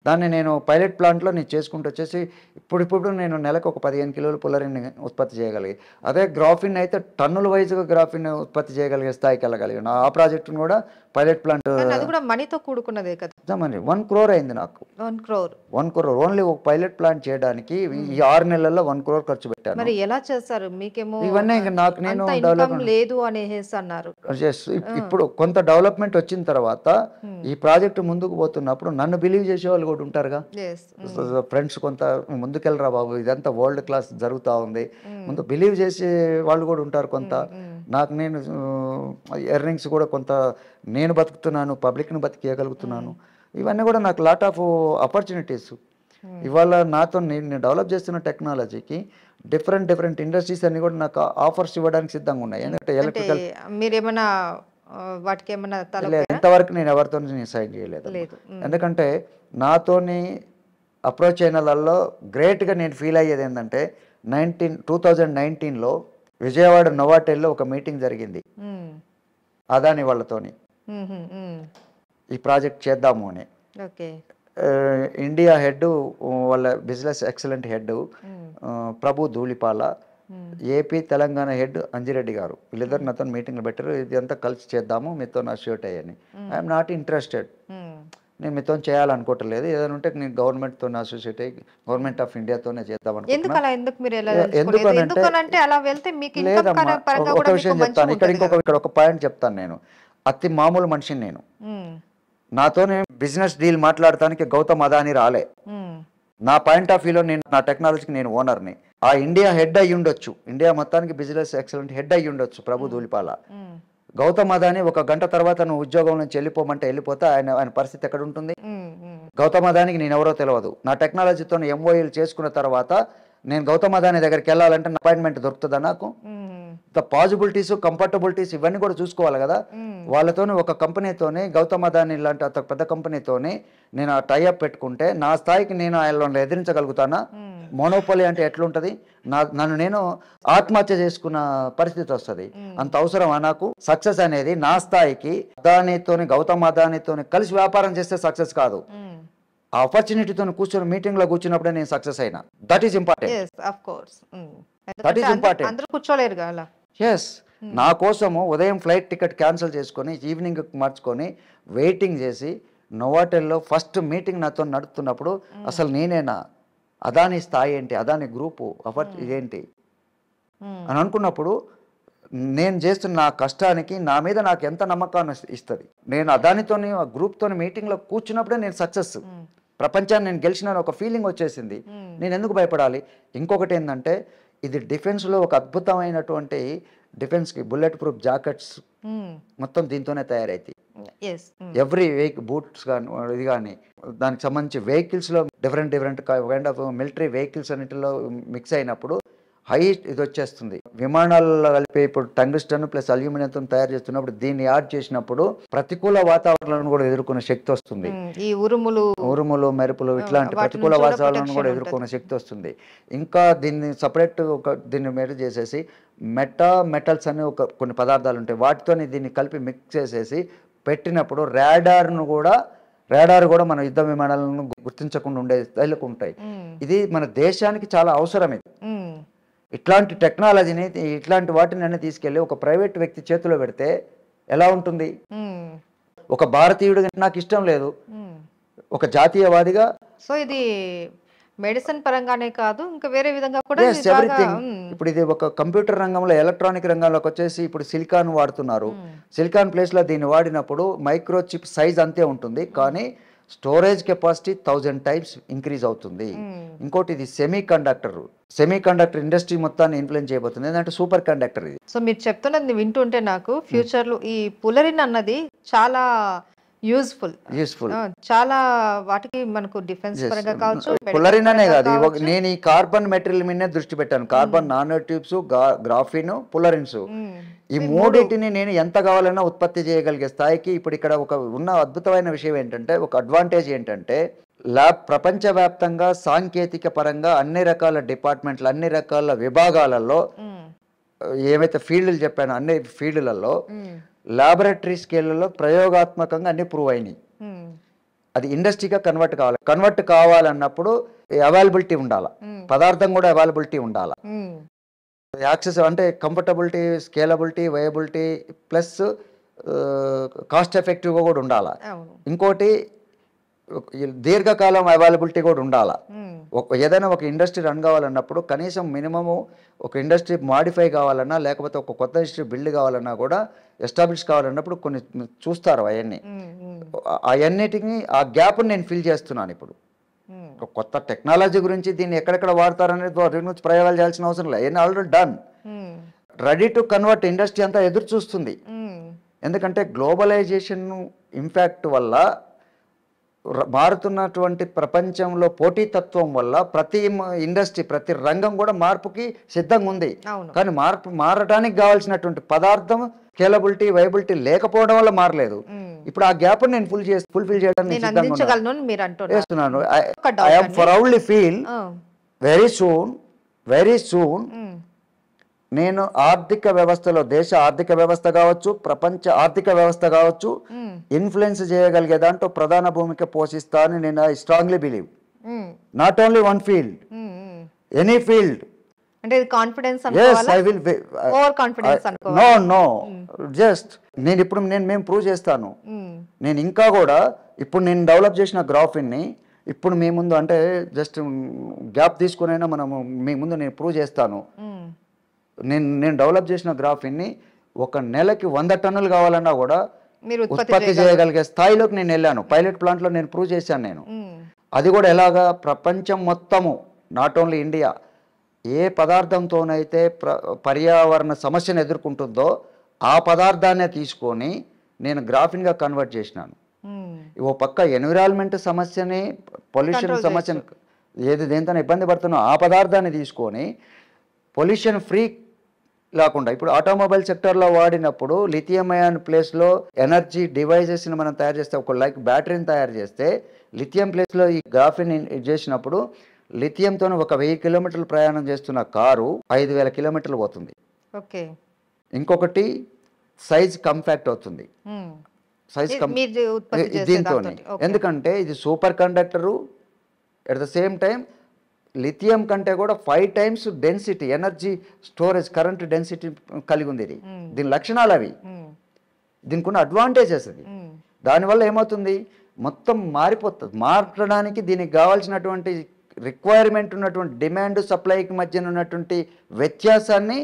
దాన్ని నేను పైలట్ ప్లాంట్లో నేను చేసుకుంటూ వచ్చేసి ఇప్పుడు నేను నెలకు ఒక 15 కిలోల పుల్లరిని ఉత్పత్తి చేయగలిగి, అదే గ్రాఫిన్ అయితే టన్నుల వైజ్గా గ్రాఫిన్ ఉత్పత్తి చేయగలిగే స్థాయికి వెళ్ళగలిగాను. ఆ ప్రాజెక్టును కూడా పైలట్ ప్లాంట్ అది కూడా మనీతో కూడుకున్నదే కదా. మనీ 1 crore అయింది నాకు. 1 crore 1 crore ఓన్లీ ఒక పైలట్ ప్లాంట్ చేయడానికి ఈ 6 నెలల్లో 1 crore ఖర్చు పెట్టాను. మరి ఎలా చేస్తారు? మీకేమో ఇవన్నీ ఇంకా నాకు నేను డెవలప్మెంట్ లేదు అనేసి అన్నారు. ఇప్పుడు కొంత డెవలప్మెంట్ వచ్చిన తర్వాత ఈ ప్రాజెక్ట్ ముందుకు పోతున్నప్పుడు నన్ను బిలీవ్ చేసే వాళ్ళు కూడా ఉంటారుగా, ఫ్రెండ్స్. కొంత ముందుకెళ్ళరా బాబు, ఇదంతా వరల్డ్ క్లాస్ జరుగుతూ ఉంది, ముందు బిలీవ్ చేసే వాళ్ళు కూడా ఉంటారు. కొంత నాకు నేను ఎర్నింగ్స్ కూడా కొంత నేను బతుకుతున్నాను, పబ్లిక్ని బతికేయగలుగుతున్నాను. ఇవన్నీ కూడా నాకు లాట్ ఆఫ్ ఆపర్చునిటీస్. ఇవాళ నాతో నేను డెవలప్ చేస్తున్న టెక్నాలజీకి డిఫరెంట్ ఇండస్ట్రీస్ అన్ని కూడా నాకు ఆఫర్స్ ఇవ్వడానికి సిద్ధంగా ఉన్నాయి. ఎందుకంటే ఎలక్ట్రికల్ మీరేమన్నా వాటికి ఏమన్నా ఇంతవరకు నేను ఎవరితో సైన్ చేయలేదు. ఎందుకంటే నాతోని అప్రోచ్ అయిన వాళ్ళలో గ్రేట్గా నేను ఫీల్ అయ్యేది ఏంటంటే 2019లో విజయవాడ నోవాటెల్లో ఒక మీటింగ్ జరిగింది అదాని వాళ్ళతోని, ఈ ప్రాజెక్ట్ చేద్దాము అని. ఇండియా హెడ్, వాళ్ళ బిజినెస్ ఎక్సలెంట్ హెడ్ ప్రభు ధూళిపాల, ఏపీ తెలంగాణ హెడ్ అంజిరెడ్డి గారు, వీళ్ళిద్దరు నాతో మీటింగ్లు పెట్టారు. ఇది అంతా కలిసి చేద్దాము, మీతో అసోసియేట్ అయ్యని. ఐఎమ్ నాట్ ఇంట్రెస్టెడ్, నేను మీతో చేయాలనుకోవట్లేదు. ఏదైనా ఉంటే నేను గవర్నమెంట్తో అసోసియేట్ అయ్యి గవర్నమెంట్ ఆఫ్ ఇండియాతోనే చేద్దాం అనుకుంటున్నాను. ఒక విషయం చెప్తాను, ఇక్కడ ఒక పాయింట్ చెప్తాను. నేను అతి మామూలు మనిషిని. నేను నాతోనే బిజినెస్ డీల్ మాట్లాడటానికి గౌతమ్ అదాని రాలే. నా పాయింట్ ఆఫ్ వ్యూలో నేను నా టెక్నాలజీకి నేను ఓనర్ని. ఆ ఇండియా హెడ్ అయ్యి ఉండొచ్చు, ఇండియా మొత్తానికి బిజినెస్ ఎక్సలెంట్ హెడ్ అయ్యి ఉండొచ్చు ప్రభు ధూళిపాల. గౌతమ్ అదాని 1 గంట తర్వాత నువ్వు ఉద్యోగం నుంచి వెళ్ళిపోమంటే వెళ్ళిపోతే ఆయన పరిస్థితి ఎక్కడ ఉంటుంది? గౌతమ్ అదానికి నేను ఎవరో తెలియదు. నా టెక్నాలజీతో ఎంఓఏలు చేసుకున్న తర్వాత నేను గౌతమ్ అదాని దగ్గరికి వెళ్ళాలంటే నా అపాయింట్మెంట్ దొరుకుతుందా? నాకు ద పాసిబిలిటీస్, కంఫర్టబిలిటీస్ ఇవన్నీ కూడా చూసుకోవాలి కదా. వాళ్ళతోని ఒక కంపెనీతోని, గౌతమ్ అదాని లాంటి అంత పెద్ద కంపెనీతోని నేను ఆ టైఅప్ పెట్టుకుంటే నా స్థాయికి నేను ఆయనలో ఎదిరించగలుగుతానా? మోనోపోలీ అంటే ఎట్లుంటది? నన్ను నేను ఆత్మహత్య చేసుకున్న పరిస్థితి వస్తుంది. అంత అవసరమా నాకు? సక్సెస్ అనేది నా స్థాయికి అదానితోని, గౌతమ్ అదానితోని కలిసి వ్యాపారం చేస్తే సక్సెస్ కాదు. ఆ ఆపర్చునిటీతో కూర్చొని మీటింగ్ లో కూర్చున్నప్పుడే నేను సక్సెస్ అయినా. That is important. That is important. Yes, నా కోసము ఉదయం ఫ్లైట్ టికెట్ క్యాన్సిల్ చేసుకొని ఈవినింగ్ మార్చుకొని వెయిటింగ్ చేసి నోవాటెల్లో ఫస్ట్ మీటింగ్ నాతో నడుపుతున్నప్పుడు అసలు నేనేనా, అదాని స్థాయి ఏంటి, అదాని గ్రూపు ఇదేంటి అని అనుకున్నప్పుడు నేను చేస్తున్న నా కష్టానికి నా మీద నాకు ఎంత నమ్మకాన్ని ఇస్తుంది. నేను అదానితోని ఆ గ్రూప్తోని మీటింగ్లో కూర్చున్నప్పుడే నేను సక్సెస్, ప్రపంచాన్ని నేను గెలిచిన ఒక ఫీలింగ్ వచ్చేసింది. నేను ఎందుకు భయపడాలి? ఇంకొకటి ఏంటంటే ఇది డిఫెన్స్లో ఒక అద్భుతమైనటువంటి డిఫెన్స్కి బుల్లెట్ ప్రూఫ్ జాకెట్స్ మొత్తం దీంతోనే తయారైతాయి. ఎవ్రీ బూట్స్ కానీ ఇది కానీ దానికి సంబంధించి వెహికల్స్లో different kind of military vehicles అన్నిటిలో మిక్స్ అయినప్పుడు ఇది వచ్చేస్తుంది. విమానాలలో కలిపి ఇప్పుడు టంగ్స్టన్ ప్లస్ అల్యూమినియంతో తయారు చేస్తున్నప్పుడు దీన్ని యాడ్ చేసినప్పుడు ప్రతికూల వాతావరణాలను కూడా ఎదుర్కొనే శక్తి వస్తుంది. ఈ ఉరుములు మెరుపులు ఇట్లాంటి ప్రతికూల వాతావరణాలను కూడా ఎదుర్కొనే శక్తి వస్తుంది. ఇంకా దీన్ని సపరేట్ దీన్ని మెరు చేసేసి మెటల్స్ అనే కొన్ని పదార్థాలు ఉంటాయి, వాటితో దీన్ని కలిపి మిక్స్ చేసేసి పెట్టినప్పుడు రాడార్ కూడా మన యుద్ధ విమానాలను గుర్తించకుండా ఉండే స్థాయిలకు ఉంటాయి. ఇది మన దేశానికి చాలా అవసరం. ఇది ఇట్లాంటి టెక్నాలజీని ఇట్లాంటి వాటిని అన్నీ తీసుకెళ్ళి ఒక ప్రైవేట్ వ్యక్తి చేతిలో పెడితే ఎలా ఉంటుంది? ఒక భారతీయుడిగా నాకు ఇష్టం లేదు, ఒక జాతీయవాదిగా. సో ఇది మెడిసిన్ పరంగానే కాదు, ఇంకా వేరే విధంగా కూడా ఇప్పుడు ఇది ఒక కంప్యూటర్ రంగంలో ఎలక్ట్రానిక్ రంగంలోకి వచ్చేసి ఇప్పుడు సిలికాన్ వాడుతున్నారు. సిలికాన్ ప్లేస్ లో దీన్ని వాడినప్పుడు మైక్రో చిప్ సైజ్ అంతే ఉంటుంది, కానీ స్టోరేజ్ కెపాసిటీ 1000 టైమ్స్ ఇంక్రీజ్ అవుతుంది. ఇంకోటి ఇది సెమీ కండక్టర్ ఇండస్ట్రీ మొత్తాన్ని ఇన్ఫ్లుయెన్స్ చేయబోతుంది. ఏంటంటే సూపర్ కండక్టర్ ఇది. సో మీరు చెప్తున్నది వింటుంటే నాకు ఫ్యూచర్ లో ఈ పులరిన్ అన్నది చాలా యూస్ఫుల్, చాలా వాటికి మనకు డిఫెన్స్ పరంగా కావచ్చు. పులరిన్ అనే కాదు, నేను ఈ కార్బన్ మెటీరియల్ మీదనే దృష్టి పెట్టాను. కార్బన్ నానో ట్యూబ్స్, గ్రాఫిన్, పులరిన్స్, ఈ మూడింటిని నేను ఎంత కావాలన్నా ఉత్పత్తి చేయగలిగే స్థాయికి ఇప్పుడు ఇక్కడ ఉన్న అద్భుతమైన విషయం ఏంటంటే, ఒక అడ్వాంటేజ్ ఏంటంటే ప్రపంచవ్యాప్తంగా సాంకేతిక పరంగా అన్ని రకాల డిపార్ట్మెంట్లు, అన్ని రకాల విభాగాలలో ఏమైతే ఫీల్డ్లు చెప్పానో అన్ని ఫీల్డ్లలో ల్యాబొరేటరీ స్కేళ్లలో ప్రయోగాత్మకంగా అన్ని ప్రూవ్ అయినాయి. అది ఇండస్ట్రీగా కన్వర్ట్ కావాలన్నప్పుడు అవైలబిలిటీ ఉండాలి, పదార్థం కూడా అవైలబిలిటీ ఉండాలి, యాక్సెస్ అంటే comfortability, scalability, viability plus cost ఎఫెక్టివ్గా కూడా ఉండాలి. ఇంకోటి దీర్ఘకాలం అవైలబిలిటీ కూడా ఉండాలి. ఏదైనా ఒక ఇండస్ట్రీ రన్ కావాలన్నప్పుడు కనీసం మినిమము ఒక ఇండస్ట్రీ మాడిఫై కావాలన్నా, లేకపోతే ఒక కొత్త ఇండస్ట్రీ బిల్డ్ కావాలన్నా కూడా, ఎస్టాబ్లిష్ కావాలన్నప్పుడు కొన్ని చూస్తారు. అవన్నిటిని ఆ గ్యాప్ని నేను ఫిల్ చేస్తున్నాను. ఇప్పుడు కొత్త టెక్నాలజీ గురించి దీన్ని ఎక్కడెక్కడ వాడతారనేది వాటి గురించి ప్రయోగాలు చేయాల్సిన అవసరం లేదు. అవన్నీ already done, ready to convert. Industry అంతా ఎదురు చూస్తుంది. ఎందుకంటే గ్లోబలైజేషన్ ఇంపాక్ట్ వల్ల, మారుతున్నటువంటి ప్రపంచంలో పోటీతత్వం వల్ల ప్రతి ఇండస్ట్రీ, ప్రతి రంగం కూడా మార్పుకి సిద్ధంగా ఉంది. కానీ మారడానికి కావాల్సినటువంటి పదార్థం, స్కేలబిలిటీ, వైబిలిటీ లేకపోవడం వల్ల మారలేదు. ఇప్పుడు ఆ గ్యాప్ నేను ఫుల్ఫిల్ చేయడానికి చేస్తున్నాను. I proudly feel very soon నేను ఆర్థిక వ్యవస్థలో, దేశ ఆర్థిక వ్యవస్థ కావచ్చు, ప్రపంచ ఆర్థిక వ్యవస్థ కావచ్చు, ఇన్ఫ్లుయెన్స్ చేయగలిగే దాంట్లో ప్రధాన భూమిక పోషిస్తానని నేను I strongly believe. Not only one field, any field. అంటే కాన్ఫిడెన్స్ అనుకోవాలా? Yes, I will over confidence అనుకోవాలా? నో జస్ట్ మేము ప్రూవ్ చేస్తాను. నేను ఇంకా కూడా ఇప్పుడు నేను డెవలప్ చేసిన గ్రాఫిన్ని ఇప్పుడు మీ ముందు, అంటే జస్ట్ గ్యాప్ తీసుకునైనా మనము మీ ముందు నేను ప్రూవ్ చేస్తాను. నేను డెవలప్ చేసిన గ్రాఫిన్ని ఒక నెలకి 100 టన్నులు కావాలన్నా కూడా ఉత్పత్తి చేయగలిగే స్థాయిలోకి నేను వెళ్ళాను. పైలట్ ప్లాంట్లో నేను ప్రూవ్ చేశాను. నేను అది కూడా ఎలాగా, ప్రపంచం మొత్తము, నాట్ ఓన్లీ ఇండియా, ఏ పదార్థంతోనైతే పర్యావరణ సమస్యను ఎదుర్కొంటుందో ఆ పదార్థాన్నే తీసుకొని నేను గ్రాఫిన్గా కన్వర్ట్ చేసినాను. ఓ పక్క ఎన్విరాన్మెంట్ సమస్యని, పొల్యూషన్ సమస్యను, దేంతో ఇబ్బంది పడుతున్నా ఆ పదార్థాన్ని తీసుకొని పొల్యూషన్ ఫ్రీ లేకుండా, ఇప్పుడు ఆటోమొబైల్ సెక్టర్లో వాడినప్పుడు లిథియం అయాన్ ప్లేస్లో ఎనర్జీ డివైజెస్ని మనం తయారు చేస్తే, ఒక లైక్ బ్యాటరీని తయారు చేస్తే లిథియం ప్లేస్లో ఈ గ్రాఫిన్ చేసినప్పుడు లిథియంతో ఒక 1000 కిలోమీటర్లు ప్రయాణం చేస్తున్న కారు 5000 కిలోమీటర్లు పోతుంది. ఇంకొకటి సైజ్ కంపాక్ట్ అవుతుంది. దీంతో ఎందుకంటే ఇది super conductor, at the same time lithium కంటే కూడా 5 times density, energy storage, current density కలిగి ఉంది. ఇది దీని లక్షణాలు అవి, దీనికి ఉన్న అడ్వాంటేజెస్ అది. దానివల్ల ఏమవుతుంది, మొత్తం మారిపోతుంది. మారడానికి దీనికి కావాల్సినటువంటి రిక్వైర్మెంట్ ఉన్నటువంటి డిమాండ్ సప్లైకి మధ్యన ఉన్నటువంటి వ్యత్యాసాన్ని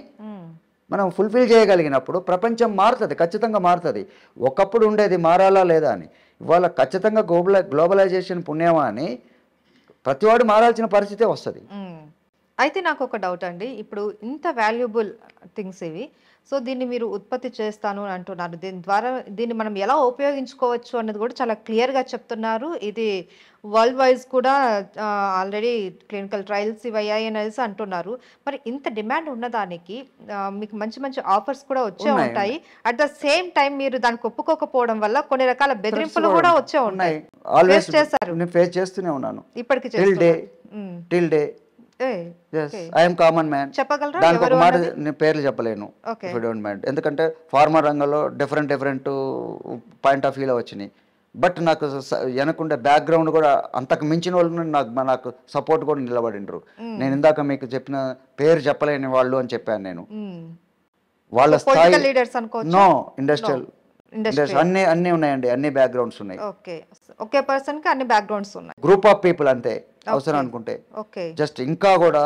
మనం ఫుల్ఫిల్ చేయగలిగినప్పుడు ప్రపంచం మారుతుంది, ఖచ్చితంగా మారుతుంది. ఒకప్పుడు ఉండేది మారాలా లేదా అని, ఇవాళ ఖచ్చితంగా గ్లోబలైజేషన్ పుణ్యమా అని ప్రతివాడు మారాల్సిన పరిస్థితే వస్తుంది. అయితే నాకు ఒక డౌట్ అండి, ఇప్పుడు ఇంత వాల్యుబుల్ థింగ్స్ ఇవి, సో దీన్ని మీరు ఉత్పత్తి చేస్తాను అని అంటున్నారు. దీని ద్వారా దీన్ని మనం ఎలా ఉపయోగించుకోవచ్చు అన్నది కూడా చాలా క్లియర్‌గా చెప్తున్నారు. ఇది వరల్డ్ వైస్ కూడా ఆల్రెడీ క్లినికల్ ట్రయల్స్ ఇవి అయ్యాయి అనేసి అంటున్నారు. మరి ఇంత డిమాండ్ ఉన్నదానికి మీకు మంచి మంచి ఆఫర్స్ కూడా వచ్చే ఉన్నాయి. ఉంటాయి. అట్ ద సేమ్ టైం మీరు దానికి ఒప్పుకోకపోవడం వల్ల కొన్ని రకాల బెదిరింపులు కూడా వచ్చే ఉంటాయి. ఆల్వేస్ ఫేస్ చేశారు. నేను ఫేస్ చేస్తూనే ఉన్నాను ఇప్పటికి టిల్ డే చేస్తున్నారు. టిల్ డే ఏయ్, yes okay. I'm common man. చెప్పగలరా దానికి ఒక ఎవరు మాట అన్నది? నేను పేర్లు చెప్పలేను Okay. If you don't mind. ఎందుకంటే ఫార్మా రంగంలో డిఫరెంట్ పాయింట్ ఆఫ్ వ్యూలో వచ్చినాయి. బట్ నాకు వెనకుండే బ్యాక్గ్రౌండ్ కూడా అంతకు మించిన వాళ్ళు నాకు సపోర్ట్ కూడా నిలబడిండ్రు. నేను ఇందాక మీకు చెప్పిన పేరు చెప్పలేని వాళ్ళు అని చెప్పాను నేను. వాళ్ళ స్థాయి పొలిటికల్ లీడర్స్ అనుకోవచ్చు. No industrial industry. అన్నీ ఉన్నాయండి, అన్ని బ్యాక్గ్రౌండ్స్ ఉన్నాయి. ఓకే, ఒకే పర్సన్ కి అన్ని బ్యాక్గ్రౌండ్స్ ఉన్నాయి. గ్రూప్ ఆఫ్ పీపుల్ అంతే అవసరం అనుకుంటే. ఓకే. జస్ట్ ఇంకా కూడా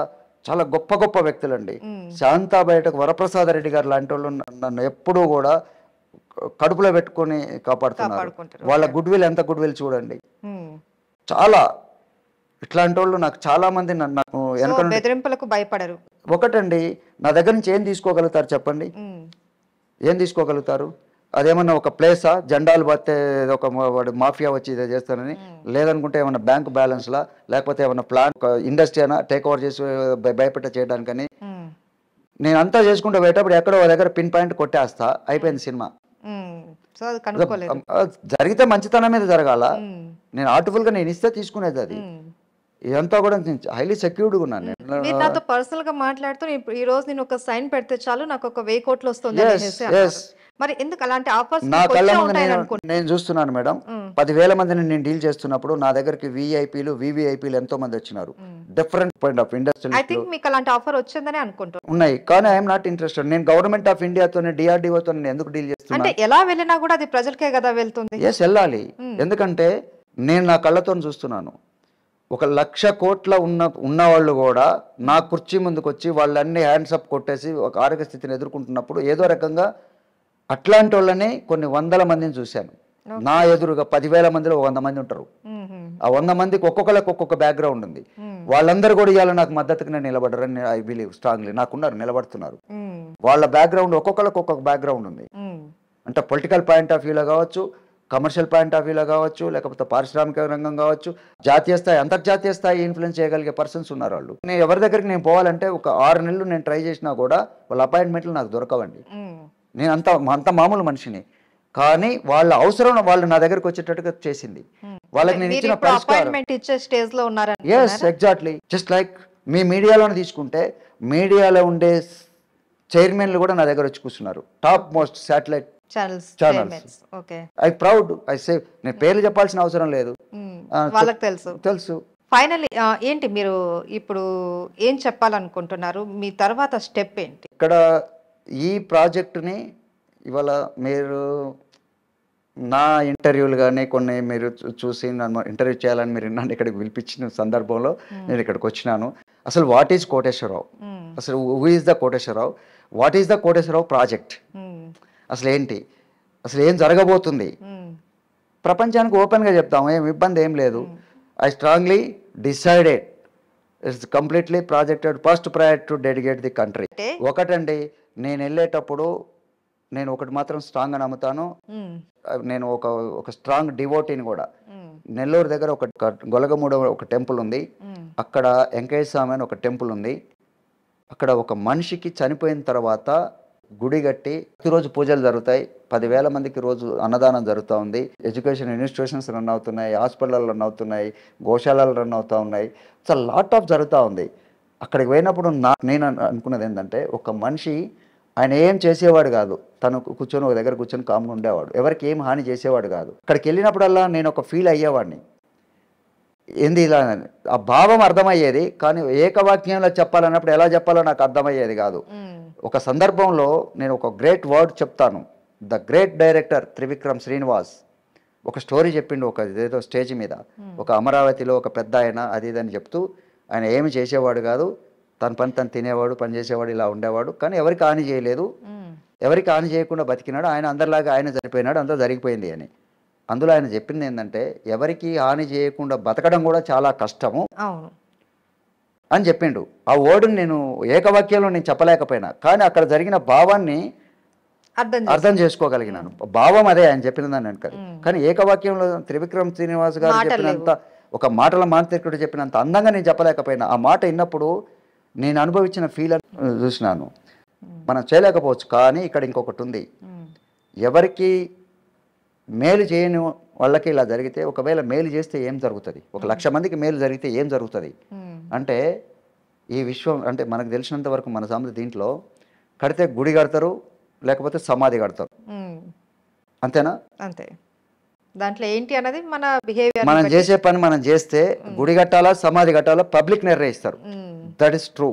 చాలా గొప్ప గొప్ప వ్యక్తులండి. శాంతా బయటకు వరప్రసాద రెడ్డి గారు లాంటి వాళ్ళు నన్ను ఎప్పుడూ కూడా కడుపులో పెట్టుకొని కాపాడుతున్నారు. కాపాడుకుంటారు. వాళ్ళ గుడ్ విల్ ఎంత గుడ్ విల్ చూడండి. మ్మ్. చాలా ఇట్లాంటి వాళ్ళు నాకు చాలా మంది నాకు సో వెనక నుండి- బెదిరింపులకు భయపడరు. ఒకటండి, నా దగ్గర నుంచి ఏం తీసుకోగలుగుతారు చెప్పండి? మ్మ్. ఏం తీసుకోగలుగుతారు? అదేమన్నా ఒక ప్లేసా, జెండాలు పడితే ఒక వాడు మాఫియా వచ్చి ఇదే చేస్తానని? లేదనుకుంటే ఏమన్నా బ్యాంక్ బ్యాలెన్స్లా, లేకపోతే ఏమన్నా ప్లాన్ ఇండస్ట్రీ అయినా టేక్ ఓవర్ చేసి భయపెట్ట చేయడానికని? మ్మ్. నేను అంతా చేసుకుంటూ పోయేటప్పుడు ఎక్కడో ఒక దగ్గర పిన్ పాయింట్ కొట్టేస్తా, అయిపోయింది సినిమా. మ్మ్. సో అది కనుక్కోలేదు. జరిగితే మంచితనం మీద జరగాల. మ్మ్. నేను ఆర్టిఫుల్గా నేను ఇస్తే తీసుకునేది అది. మ్మ్. ఇదంతా కూడా హైలీ సెక్యూర్డ్గా ఉన్నాను మీరు నేను. నాతో పర్సనల్ గా మాట్లాడుతూ ఈ రోజు నేను ఒక సైన్ పెడితే చాలు నాకు ఒక 1000 కోట్లు వస్తుంది Yes, అనేసి yes. అన్నారు. మరి ఎందుకు అలాంటి ఆఫర్స్ నా కళ్ళ ముందు ఉంటాయని నేను అనుకుంటున్నాను. నేను చూస్తున్నాను మేడం. 10,000 మందిని నేను డీల్ చేస్తున్నప్పుడు నా దగ్గరికి విఐపీలు వివిఐపీలు ఎంతో మంది వచ్చినారు. Different point of I industry think మీకు అలాంటి ఆఫర్ వచ్చిందని అనుకుంటున్నాను. ఉన్నాయి. కానీ ఐఎమ్ నాట్ ఇంట్రెస్టెడ్. నేను గవర్నమెంట్ ఆఫ్ ఇండియాతో డిఆర్డిఓతో నేను ఎందుకు డీల్ చేస్తున్నా? అంటే ఎలా వెళ్ళినా కూడా అది ప్రజలకే కదా వెళ్తుంది. ఎస్, వెళ్ళాలి. ఎందుకంటే నేను నా కళ్ళతో చూస్తున్నాను. 1,00,000 కోట్ల ఉన్నవాళ్ళు కూడా నా కుర్చీ ముందుకు వచ్చి వాళ్ళన్ని హ్యాండ్సప్ కొట్టేసి ఒక ఆరోగ్య స్థితిని ఎదుర్కొంటున్నప్పుడు ఏదో రకంగా అట్లాంటి వాళ్ళని కొన్ని వందల మందిని చూశాను. నా ఎదురుగా 10,000 మందిలో 100 మంది ఉంటారు. ఆ 100 మందికి ఒక్కొక్కరికి ఒక్కొక్క బ్యాక్గ్రౌండ్ ఉంది. వాళ్ళందరూ కూడా ఇవాళ నాకు మద్దతుగా నేను నిలబడరని ఐ బిలీవ్ స్ట్రాంగ్లీ. నాకున్నారు, నిలబడుతున్నారు. వాళ్ళ బ్యాక్గ్రౌండ్ ఒక్కొక్కరికి ఒక్కొక్క బ్యాక్గ్రౌండ్ ఉంది. అంటే పొలిటికల్ పాయింట్ ఆఫ్ వ్యూలో కావచ్చు, కమర్షియల్ పాయింట్ ఆఫ్ వ్యూలో కావచ్చు, లేకపోతే పారిశ్రామిక రంగం కావచ్చు, జాతీయ స్థాయి అంతర్జాతీయ స్థాయి ఇన్ఫ్లుయెన్స్ చేయగలిగే పర్సన్స్ ఉన్నారు వాళ్ళు. నేను ఎవరి దగ్గరికి నేను పోవాలంటే ఒక 6 నెలలు నేను ట్రై చేసినా కూడా వాళ్ళ అపాయింట్మెంట్లు నాకు దొరకవండి. నేను అంత మామూలు మనిషిని. కానీ వాళ్ళ అవసరం వాళ్ళు నా దగ్గరికి వచ్చేటట్టుగా చేసింది. వాళ్ళకి నేను ఇచ్చిన పరిష్కారం. అపాయింట్మెంట్ ఇచ్చే స్టేజ్ లో ఉన్నారు. Yes, exactly. జస్ట్ లైక్ మీ మీడియాలోనే తీసుకుంటే, మీడియాలో ఉండే చైర్మన్లు కూడా నా దగ్గర వచ్చి కూర్చున్నారు. Top most satellite channels. Okay. I proud, I save. నేను పేర్లు చెప్పాల్సిన అవసరం లేదు, వాళ్ళకి తెలుసు. ఫైనల్లీ ఏంటి మీరు ఇప్పుడు ఏం చెప్పాలనుకుంటున్నారు? మీ తర్వాత స్టెప్ ఏంటి? ఇక్కడ ఈ ప్రాజెక్టుని ఇవాళ మీరు నా ఇంటర్వ్యూలు కానీ కొన్ని మీరు చూసి నన్ను ఇంటర్వ్యూ చేయాలని మీరు నన్ను ఇక్కడికి పిలిపించిన సందర్భంలో నేను ఇక్కడికి వచ్చినాను. అసలు వాట్ ఈజ్ కోటేశ్వరరావు? అసలు who is the Koteswararao? What is the Koteswararao project? అసలు ఏంటి? అసలు ఏం జరగబోతుంది? ప్రపంచానికి ఓపెన్గా చెప్తాము, ఏం ఇబ్బంది ఏం లేదు. I strongly decided it's completely projected first priority to dedicate the country. ఒకటండి, నేను వెళ్ళేటప్పుడు నేను ఒకటి మాత్రం స్ట్రాంగ్గా నమ్ముతాను. నేను ఒక స్ట్రాంగ్ డివోటీని కూడా. నెల్లూరు దగ్గర ఒక గొలగమూడ ఒక టెంపుల్ ఉంది. అక్కడ వెంకయ్య స్వామి అని ఒక టెంపుల్ ఉంది. అక్కడ ఒక మనిషికి చనిపోయిన తర్వాత గుడి కట్టి ప్రతిరోజు పూజలు జరుగుతాయి. 10,000 మందికి రోజు అన్నదానం జరుగుతూ ఉంది. ఎడ్యుకేషన్ ఇన్స్టిట్యూషన్స్ రన్ అవుతున్నాయి, హాస్పిటల్ రన్ అవుతున్నాయి, గోశాలలు రన్ అవుతూ ఉన్నాయి. ఇట్స్ లాట్ ఆఫ్ జరుగుతూ ఉంది. అక్కడికి పోయినప్పుడు నేను అనుకున్నది ఏంటంటే, ఒక మనిషి ఆయన ఏం చేసేవాడు కాదు, తను కూర్చొని ఒక దగ్గర కూర్చొని కామ్గా ఉండేవాడు, ఎవరికి ఏం హాని చేసేవాడు కాదు. అక్కడికి వెళ్ళినప్పుడల్లా నేను ఒక ఫీల్ అయ్యేవాడిని, ఏంది ఇలా ఆ భావం అర్థమయ్యేది. కానీ ఏకవాక్యంలో చెప్పాలన్నప్పుడు ఎలా చెప్పాలో నాకు అర్థమయ్యేది కాదు. ఒక సందర్భంలో నేను ఒక గ్రేట్ వర్డ్ చెప్తాను. The great director Trivikram Srinivas ఒక స్టోరీ చెప్పిండు. ఒక ఏదో స్టేజ్ మీద ఒక అమరావతిలో ఒక పెద్ద ఆయన అది ఇదని చెప్తూ, ఆయన ఏమి చేసేవాడు కాదు, తన పని తను తినేవాడు, పని చేసేవాడు, ఇలా ఉండేవాడు. కానీ ఎవరికి హాని చేయలేదు, ఎవరికి హాని చేయకుండా బతికినాడు. ఆయన అందరిలాగా ఆయన చనిపోయినాడు, అంతా జరిగిపోయింది అని. అందులో ఆయన చెప్పింది ఏంటంటే, ఎవరికి హాని చేయకుండా బతకడం కూడా చాలా కష్టము అని చెప్పిండు. ఆ వర్డ్ని నేను ఏకవాక్యంలో నేను చెప్పలేకపోయినా, కానీ అక్కడ జరిగిన భావాన్ని అర్థం చేసుకోగలిగినాను. భావం అదే ఆయన చెప్పిన దాన్ని అనుకని. కానీ ఏకవాక్యంలో త్రివిక్రమ్ శ్రీనివాస్ గారు చెప్పినంత, ఒక మాటల మాంత్రికుడు చెప్పినంత అందంగా నేను చెప్పలేకపోయినా. ఆ మాట విన్నప్పుడు నేను అనుభవించిన ఫీల్ చూసినాను. మనం చేయలేకపోవచ్చు, కానీ ఇక్కడ ఇంకొకటి ఉంది. ఎవరికి మేలు చేయని వాళ్ళకి ఇలా జరిగితే, ఒకవేళ మేలు చేస్తే ఏం జరుగుతుంది, 1,00,000 మందికి మేలు జరిగితే ఏం జరుగుతుంది అంటే, ఈ విశ్వం అంటే మనకు తెలిసినంత వరకు మన సామెత దీంట్లో కడితే గుడి కడతారు, లేకపోతే సమాధి కడతారు, అంతేనా? అంతే. దాంట్లో ఏంటి అన్నది మన బిహేవియర్, మనం చేసే పని మనం చేస్తే గుడి కట్టాలా సమాధి కట్టాలా పబ్లిక్ నిర్ణయిస్తారు. That is true.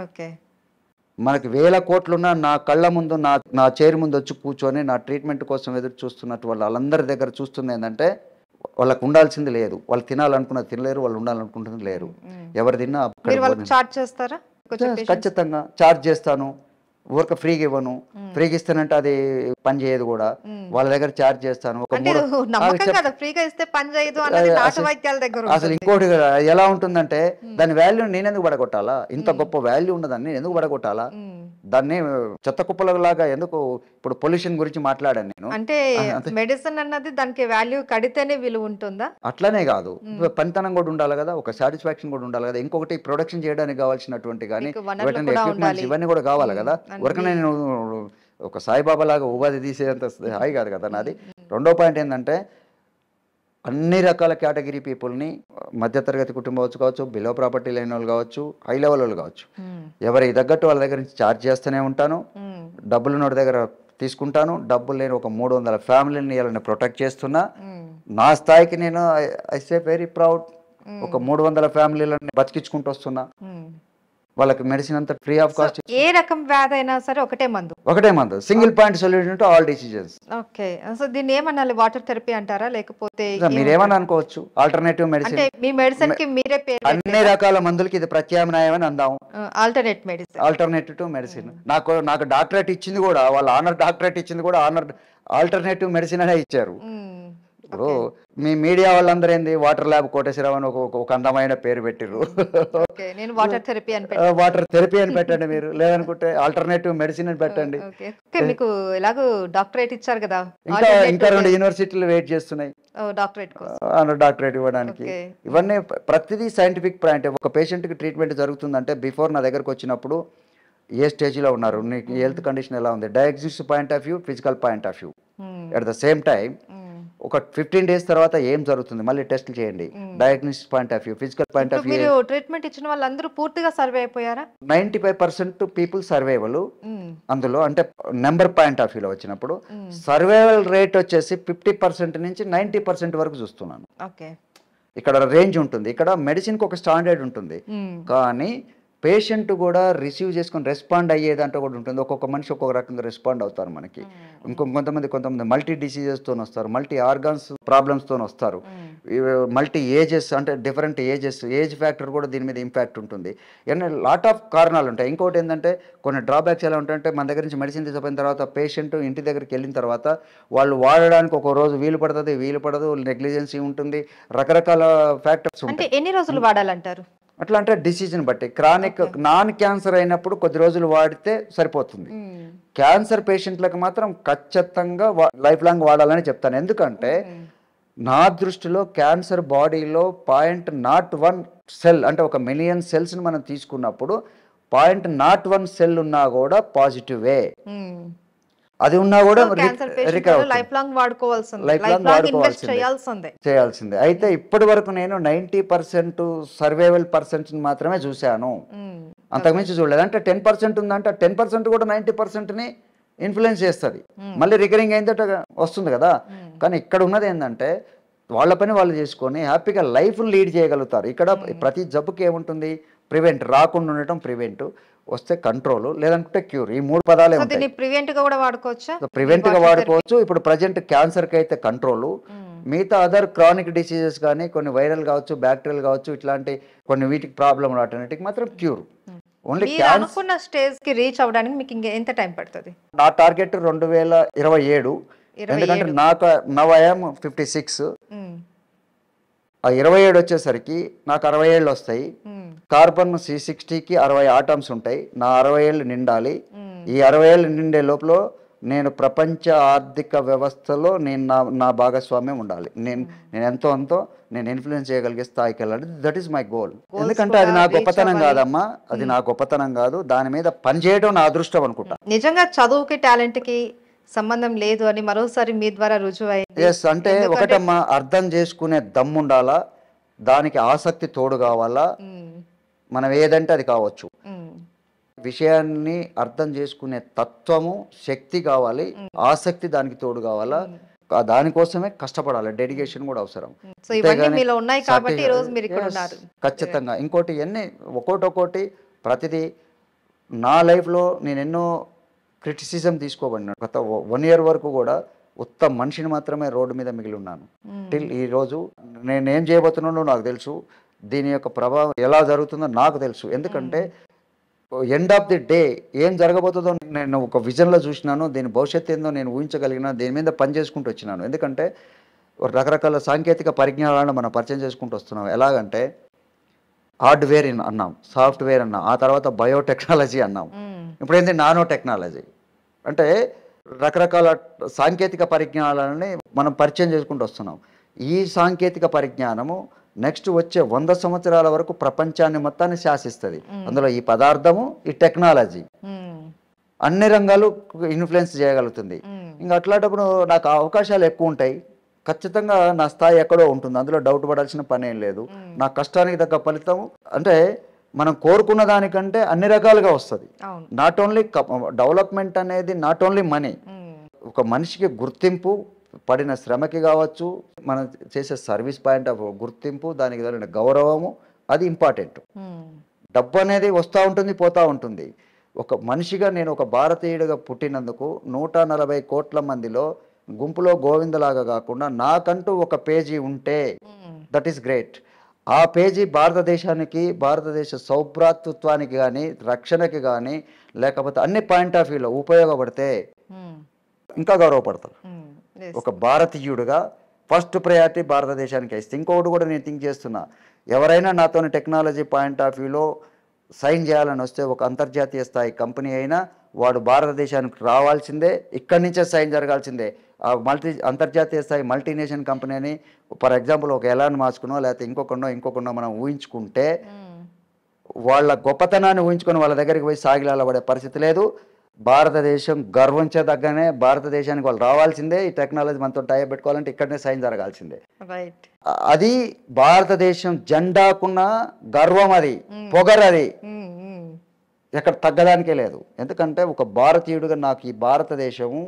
ఓకే. మనకి 1,000 కోట్లున్నా నా కళ్ళ ముందు నా చైర్ ముందు వచ్చి కూర్చొని నా ట్రీట్మెంట్ కోసం ఎదురు చూస్తున్నట్టు వాళ్ళందరి దగ్గర చూస్తుంది ఏంటంటే, వాళ్ళకు ఉండాల్సింది లేదు, వాళ్ళు తినాలనుకున్నది తినలేరు, వాళ్ళు ఉండాలనుకుంటున్నది లేరు. ఎవరు తిన్నా చార్జ్ చేస్తారా? ఖచ్చితంగా చార్జ్ చేస్తాను. ఊరిక ఫ్రీగా ఇవ్వను. ఫ్రీగా ఇస్తానంటే అది పని చేయదు కూడా. వాళ్ళ దగ్గర చార్జ్ చేస్తాను. అసలు ఇంకోటి ఎలా ఉంటుందంటే, దాని వాల్యూ నేనెందుకు పడగొట్టాలా? ఇంత గొప్ప వాల్యూ ఉన్నదాన్ని నేను ఎందుకు పడగొట్టాలా? దాన్ని చెత్త కుప్పలలాగా ఎందుకు? ఇప్పుడు పొల్యూషన్ గురించి మాట్లాడాను నేను. అంటే మెడిసిన్ అన్నది దానికి వాల్యూ కడితేనే విలువ ఉంటుందా? అట్లనే కాదు, పనితనం కూడా ఉండాలి కదా, ఒక సాటిస్ఫాక్షన్ కూడా ఉండాలి కదా. ఇంకొకటి ప్రొడక్షన్ చేయడానికి కావాల్సినటువంటి కానీ ఎక్విప్మెంట్స్ ఇవన్నీ కూడా కావాలి కదా. ఊరికనే నేను ఒక సాయిబాబా లాగా ఉపాధి తీసేంత హాయి కాదు కదా నాది. రెండో పాయింట్ ఏంటంటే, అన్ని రకాల కేటగిరీ పీపుల్ని, మధ్యతరగతి కుటుంబం కావచ్చు, బిలో ప్రాపర్టీ లేని వాళ్ళు కావచ్చు, హై లెవెల్ వాళ్ళు కావచ్చు, ఎవరి తగ్గట్టు వాళ్ళ దగ్గర నుంచి ఛార్జ్ చేస్తూనే ఉంటాను. డబ్బులు నోటి దగ్గర తీసుకుంటాను. డబ్బులు లేని ఒక 300 ఫ్యామిలీని ఇలా ప్రొటెక్ట్ చేస్తున్నా. నా స్థాయికి నేను ఐ సే వెరీ ప్రౌడ్. ఒక 300 ఫ్యామిలీలను బతికించుకుంటూ వస్తున్నా. వాళ్ళకి మెడిసిన్ అంతా ఫ్రీ ఆఫ్ కాస్ట్. ఏ రకం వ్యాధి అయినా సరే ఒకటే మందు, single point solution to all diseases. Okay. So దీన్ని ఏమనాలి, వాటర్ థెరపీ అంటారా, లేకపోతే మీరేమని అనుకోవచ్చు, ఆల్టర్నేటివ్ మెడిసిన్. అంటే మీ మెడిసిన్ కి మీరే పేరు, అన్ని రకాల మందులకి ఇది ప్రత్యామ్నాయం అని అందాం. Alternative medicine. నాకు డాక్టరేట్ ఇచ్చింది కూడా, వాళ్ళ ఆనర్ డాక్టరేట్ ఇచ్చింది కూడా ఆల్టర్నేటివ్ మెడిసిన్ అనే ఇచ్చారు. ఇప్పుడు మీ మీడియా వాళ్ళందరూ ఏంది, వాటర్ ల్యాబ్ కోటేశ్వరరావు అని ఒక అందమైన పేరు పెట్టిర్రు. వాటర్ థెరపీ అని పెట్టండి మీరు, లేదనుకుంటే ఆల్టర్నేటివ్ మెడిసిన్ అని పెట్టండి. మీకు ఎలాగో డాక్టరేట్ ఇచ్చారు కదా, ఇంకా 2 యూనివర్సిటీలు వెయిట్ చేస్తున్నాయి డాక్టరేట్ ఇవ్వడానికి. ఇవన్నీ ప్రతిదీ సైంటిఫిక్ పాయింట్. ఒక పేషెంట్ కి ట్రీట్మెంట్ జరుగుతుందంటే, బిఫోర్ నా దగ్గరకు వచ్చినప్పుడు ఏ స్టేజ్లో ఉన్నారు, నీకు హెల్త్ కండిషన్ ఎలా ఉంది, diagnosis point of view, physical point of view. At the same time ఒక 15 days తర్వాత ఏం జరుగుతుంది, మళ్ళీ టెస్ట్లు చేయండి. Diagnosis point of view, physical point of view. మీరు ట్రీట్మెంట్ ఇచ్చిన వాళ్ళందరూ పూర్తిగా సర్వే అయిపోయారా? 95% పీపుల్ సర్వైవల్. అందులో అంటే నెంబర్ పాయింట్ ఆఫ్ వ్యూలో వచ్చినప్పుడు సర్వైవల్ రేట్ వచ్చేసి 50% నుంచి 90% వరకు చూస్తున్నాను. ఇక్కడ రేంజ్ ఉంటుంది. ఇక్కడ మెడిసిన్కి ఒక స్టాండర్డ్ ఉంటుంది, కానీ పేషెంట్ కూడా రిసీవ్ చేసుకొని రెస్పాండ్ అయ్యేదంటూ కూడా ఉంటుంది. ఒక్కొక్క మనిషి ఒక్కొక్క రకంగా రెస్పాండ్ అవుతారు మనకి. కొంతమంది మల్టీ డిసీజెస్తో వస్తారు, మల్టీ ఆర్గాన్స్ ప్రాబ్లమ్స్తో వస్తారు, మల్టీ ఏజెస్ అంటే డిఫరెంట్ ఏజ్ ఫ్యాక్టర్ కూడా దీని మీద ఇంపాక్ట్ ఉంటుంది. లాట్ ఆఫ్ కారణాలు ఉంటాయి. ఇంకోటి ఏంటంటే, కొన్ని డ్రాబ్యాక్స్ ఎలా ఉంటాయంటే, మన దగ్గర నుంచి మెడిసిన్ తీసుకుపోయిన తర్వాత పేషెంట్ ఇంటి దగ్గరికి వెళ్ళిన తర్వాత వాళ్ళు వాడడానికి ఒక రోజు వీలు పడదు, నెగ్లిజెన్సీ ఉంటుంది, రకరకాల ఫ్యాక్టర్స్ ఉంటాయి. ఎన్ని రోజులు వాడాలంటారు? అట్లా అంటే డిసీజ్ని బట్టి. క్రానిక్ నాన్ క్యాన్సర్ అయినప్పుడు కొద్ది రోజులు వాడితే సరిపోతుంది. క్యాన్సర్ పేషెంట్లకు మాత్రం ఖచ్చితంగా లైఫ్ లాంగ్ వాడాలని చెప్తాను. ఎందుకంటే నా దృష్టిలో క్యాన్సర్ బాడీలో 0.01 సెల్ అంటే 1 మిలియన్ సెల్స్ని మనం తీసుకున్నప్పుడు 0.01 సెల్ ఉన్నా కూడా పాజిటివే. అది ఉన్నా కూడా చేయాల్సిందే. అయితే ఇప్పటి వరకు నేను 90% సర్వైవల్ పర్సెంట్ మాత్రమే చూశాను, అంతకుమించి చూడలేదు. అంటే 10% ఉందంటే 10% కూడా 90%ని ఇన్ఫ్లుయెన్స్ చేస్తుంది. మళ్ళీ రికరింగ్ అయిందట వస్తుంది కదా. కానీ ఇక్కడ ఉన్నది ఏంటంటే, వాళ్ళ పని వాళ్ళు చేసుకొని హ్యాపీగా లైఫ్ లీడ్ చేయగలుగుతారు. ఇక్కడ ప్రతి జబ్బుకి ఏముంటుంది, ప్రివెంట్, రాకుండా ఉండటం ప్రివెంట్, వస్తే కంట్రోల్, లేదంటే క్యూర్. ఈ 3 పదాలే ఉంటాయి. ప్రివెంట్ గా వాడుకోవచ్చు. ఇప్పుడు ప్రజెంట్ క్యాన్సర్ కి అయితే కంట్రోల్, మిగతా అదర్ క్రానిక్ డిసీజెస్ కానీ కొన్ని వైరల్ కావచ్చు, బ్యాక్టీరియల్ కావచ్చు, ఇట్లాంటి కొన్ని వీటికి ప్రాబ్లం వాటికి మాత్రం క్యూర్. ఓన్లీ అనుకున్న స్టేజ్ కి రీచ్ అవ్వడానికి మీకు ఇంకా ఎంత టైం పడుతుంది? నా టార్గెట్ 2027. ఎందుకంటే నాకు నవ్ ఐ యామ్ 56. ఆ 27 వచ్చేసరికి నాకు 60 ఏళ్ళు వస్తాయి. కార్బన్ C60కి 60 ఆటమ్స్ ఉంటాయి. నా 60 ఏళ్ళు నిండాలి. ఈ 60 ఏళ్ళు నిండే లోపల నేను ప్రపంచ ఆర్థిక వ్యవస్థలో నేను నా భాగస్వామ్యం ఉండాలి. నేను ఎంతో అంతో నేను ఇన్ఫ్లుయెన్స్ చేయగలిగే స్థాయికి వెళ్ళాలి. That is my goal. ఎందుకంటే అది నా గొప్పతనం కాదమ్మా, అది నా గొప్పతనం కాదు, దాని మీద పనిచేయడం నా అదృష్టం అనుకుంటా. నిజంగా చదువుకి టాలెంట్కి సంబంధం లేదు అని మరోసారి మీ ద్వారా రుజువైంది. ఎస్, అంటే ఒకటమ్మా, అర్థం చేసుకునే దమ్ము ఉండాలా, దానికి ఆసక్తి తోడు కావాలా. మనం ఏదంటే అది కావచ్చు. విషయాన్ని అర్థం చేసుకునే తత్వము, శక్తి కావాలి, ఆసక్తి దానికి తోడు కావాలా. దానికోసమే కష్టపడాలి, డెడికేషన్ కూడా అవసరం. ఖచ్చితంగా. ఇంకోటి ఎన్ని ఒక్కోటి ప్రతిదీ నా లైఫ్లో నేను ఎన్నో క్రిటిసిజం తీసుకోబడినాను. గత 1 year వరకు కూడా ఉత్త మనిషిని మాత్రమే రోడ్డు మీద మిగిలి ఉన్నాను. టిల్ ఈరోజు నేనేం చేయబోతున్నానో నాకు తెలుసు, దీని యొక్క ప్రభావం ఎలా జరుగుతుందో నాకు తెలుసు. ఎందుకంటే ఎండ్ ఆఫ్ ది డే ఏం జరగబోతుందో నేను ఒక విజన్లో చూసినాను. దీని భవిష్యత్తు ఏందో నేను ఊహించగలిగిన, దీని మీద పని చేసుకుంటూ వచ్చినాను. ఎందుకంటే రకరకాల సాంకేతిక పరిజ్ఞానాలను మనం పరిచయం చేసుకుంటూ వస్తున్నాం. ఎలాగంటే హార్డ్వేర్ అన్నాం, సాఫ్ట్వేర్ అన్నాం, ఆ తర్వాత బయోటెక్నాలజీ అన్నాం, ఇప్పుడు ఏంటి నానో టెక్నాలజీ. అంటే రకరకాల సాంకేతిక పరిజ్ఞానాలని మనం పరిచయం చేసుకుంటూ వస్తున్నాం. ఈ సాంకేతిక పరిజ్ఞానము నెక్స్ట్ వచ్చే 100 సంవత్సరాల వరకు ప్రపంచాన్ని మొత్తాన్ని శాసిస్తుంది. అందులో ఈ పదార్థము, ఈ టెక్నాలజీ అన్ని రంగాలు ఇన్ఫ్లుయెన్స్ చేయగలుగుతుంది. ఇంకా అట్లాంటప్పుడు నాకు అవకాశాలు ఎక్కువ ఉంటాయి. ఖచ్చితంగా నా స్థాయి ఎక్కడో ఉంటుంది, అందులో డౌట్ పడాల్సిన పని ఏం లేదు. నా కష్టానికి తగ్గ ఫలితం అంటే మనం కోరుకున్న దానికంటే అన్ని రకాలుగా వస్తుంది. నాట్ ఓన్లీ డెవలప్మెంట్ అనేది నాట్ ఓన్లీ మనీ, ఒక మనిషికి గుర్తింపు, పడిన శ్రమకి కావచ్చు, మనం చేసే సర్వీస్ పాయింట్ ఆఫ్ గుర్తింపు, దానికి కలిగిన గౌరవము, అది ఇంపార్టెంట్. డబ్బు అనేది వస్తూ ఉంటుంది, పోతూ ఉంటుంది. ఒక మనిషిగా నేను ఒక భారతీయుడిగా పుట్టినందుకు 140 కోట్ల మందిలో గుంపులో గోవిందలాగా కాకుండా నాకంటూ ఒక పేజీ ఉంటే దట్ ఈస్ గ్రేట్. ఆ పేజీ భారతదేశానికి, భారతదేశ సౌభ్రాతృత్వానికి కానీ, రక్షణకి కానీ, లేకపోతే అన్ని పాయింట్ ఆఫ్ వ్యూలో ఉపయోగపడితే ఇంకా గౌరవపడతారు. ఒక భారతీయుడిగా ఫస్ట్ ప్రయారిటీ భారతదేశానికి ఇస్తే. ఇంకొకటి కూడా నేను థింక్ చేస్తున్నా, ఎవరైనా నాతో టెక్నాలజీ పాయింట్ ఆఫ్ వ్యూలో సైన్ చేయాలని వస్తే, ఒక అంతర్జాతీయ స్థాయి కంపెనీ అయినా వాడు భారతదేశానికి రావాల్సిందే, ఇక్కడి నుంచే సైన్ జరగాల్సిందే. ఆ అంతర్జాతీయ స్థాయి మల్టీనేషనల్ కంపెనీ అని ఫర్ ఎగ్జాంపుల్ ఒక ఎలాన్ మాస్క్నో లేకపోతే ఇంకొకనో మనం ఊహించుకుంటే, వాళ్ళ గొప్పతనాన్ని ఊహించుకొని వాళ్ళ దగ్గరికి పోయి సాగిలాలబడే పరిస్థితి లేదు. భారతదేశం గర్వించదగ్గనే, భారతదేశానికి వాళ్ళు రావాల్సిందే. ఈ టెక్నాలజీ మనతో టైప్ పెట్టుకోవాలంటే ఇక్కడనే సైన్ జరగాల్సిందే. అది భారతదేశం జెండాకున్న గర్వం, అది పొగరది, ఎక్కడ తగ్గడానికే లేదు. ఎందుకంటే ఒక భారతీయుడిగా నాకు ఈ భారతదేశము,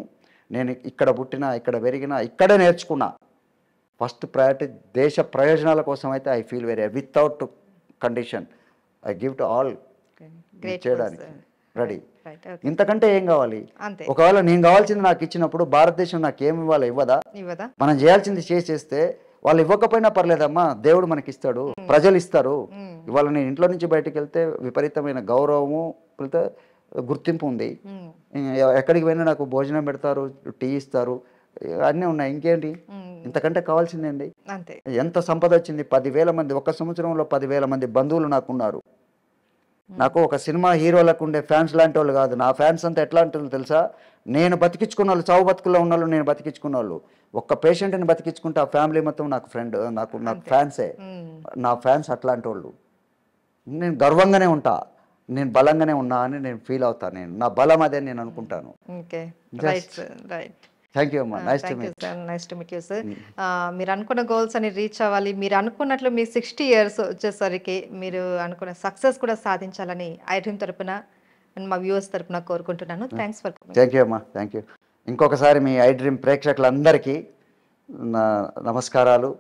నేను ఇక్కడ పుట్టినా, ఇక్కడ పెరిగినా, ఇక్కడే నేర్చుకున్నా. ఫస్ట్ ప్రయారిటీ దేశ ప్రయోజనాల కోసం అయితే I feel very without condition I give to all చేయడానికి రెడీ. ఇంతకంటే ఏం కావాలి? ఒకవేళ నేను కావాల్సింది నాకు ఇచ్చినప్పుడు భారతదేశం నాకు ఏమి ఇవ్వాలో ఇవ్వదా? మనం చేయాల్సింది చేస్తే వాళ్ళు ఇవ్వకపోయినా పర్లేదమ్మా, దేవుడు మనకి ఇస్తాడు, ప్రజలు ఇస్తారు. ఇవాళ నేను ఇంట్లో నుంచి బయటకు వెళ్తే విపరీతమైన గౌరవము, గుర్తింపు ఉంది. ఎక్కడికి పోయినా నాకు భోజనం పెడతారు, టీ ఇస్తారు, అన్నీ ఉన్నాయి. ఇంకేంటి? ఇంతకంటే కావాల్సిందేండి? ఎంత సంపద వచ్చింది? 10,000 మంది, ఒక్క సంవత్సరంలో 10,000 మంది బంధువులు నాకున్నారు. నాకు ఒక సినిమా హీరోలకు ఉండే ఫ్యాన్స్ లాంటి వాళ్ళు కాదు. నా ఫ్యాన్స్ అంతా ఎట్లా అంటుందో తెలుసా? నేను బతికించుకున్న వాళ్ళు, చావు బతుకుల్లో ఉన్న వాళ్ళు నేను బతికించుకున్న వాళ్ళు. ఒక్క పేషెంట్ని బతికించుకుంటే ఆ ఫ్యామిలీ మొత్తం నాకు ఫ్రెండ్, నాకు ఫ్యాన్సే. నా ఫ్యాన్స్ అట్లాంటి వాళ్ళు. నేను గర్వంగానే ఉంటా, నేను బలంగానే ఉన్నా అని నేను ఫీల్ అవుతాను. నా బలం అదే నేను అనుకుంటాను. థ్యాంక్ యూ అమ్మా. Nice to meet you sir. మీరు అనుకున్న గోల్స్ అని రీచ్ అవ్వాలి, మీరు అనుకున్నట్లు మీ 60 years వచ్చేసరికి మీరు అనుకున్న సక్సెస్ కూడా సాధించాలని iDream తరపున మా వ్యూవర్స్ తరపున కోరుకుంటున్నాను. Thanks for coming. Thank you అమ్మా. Thank you. ఇంకొకసారి మీ iDream ప్రేక్షకులందరికీ నా నమస్కారాలు.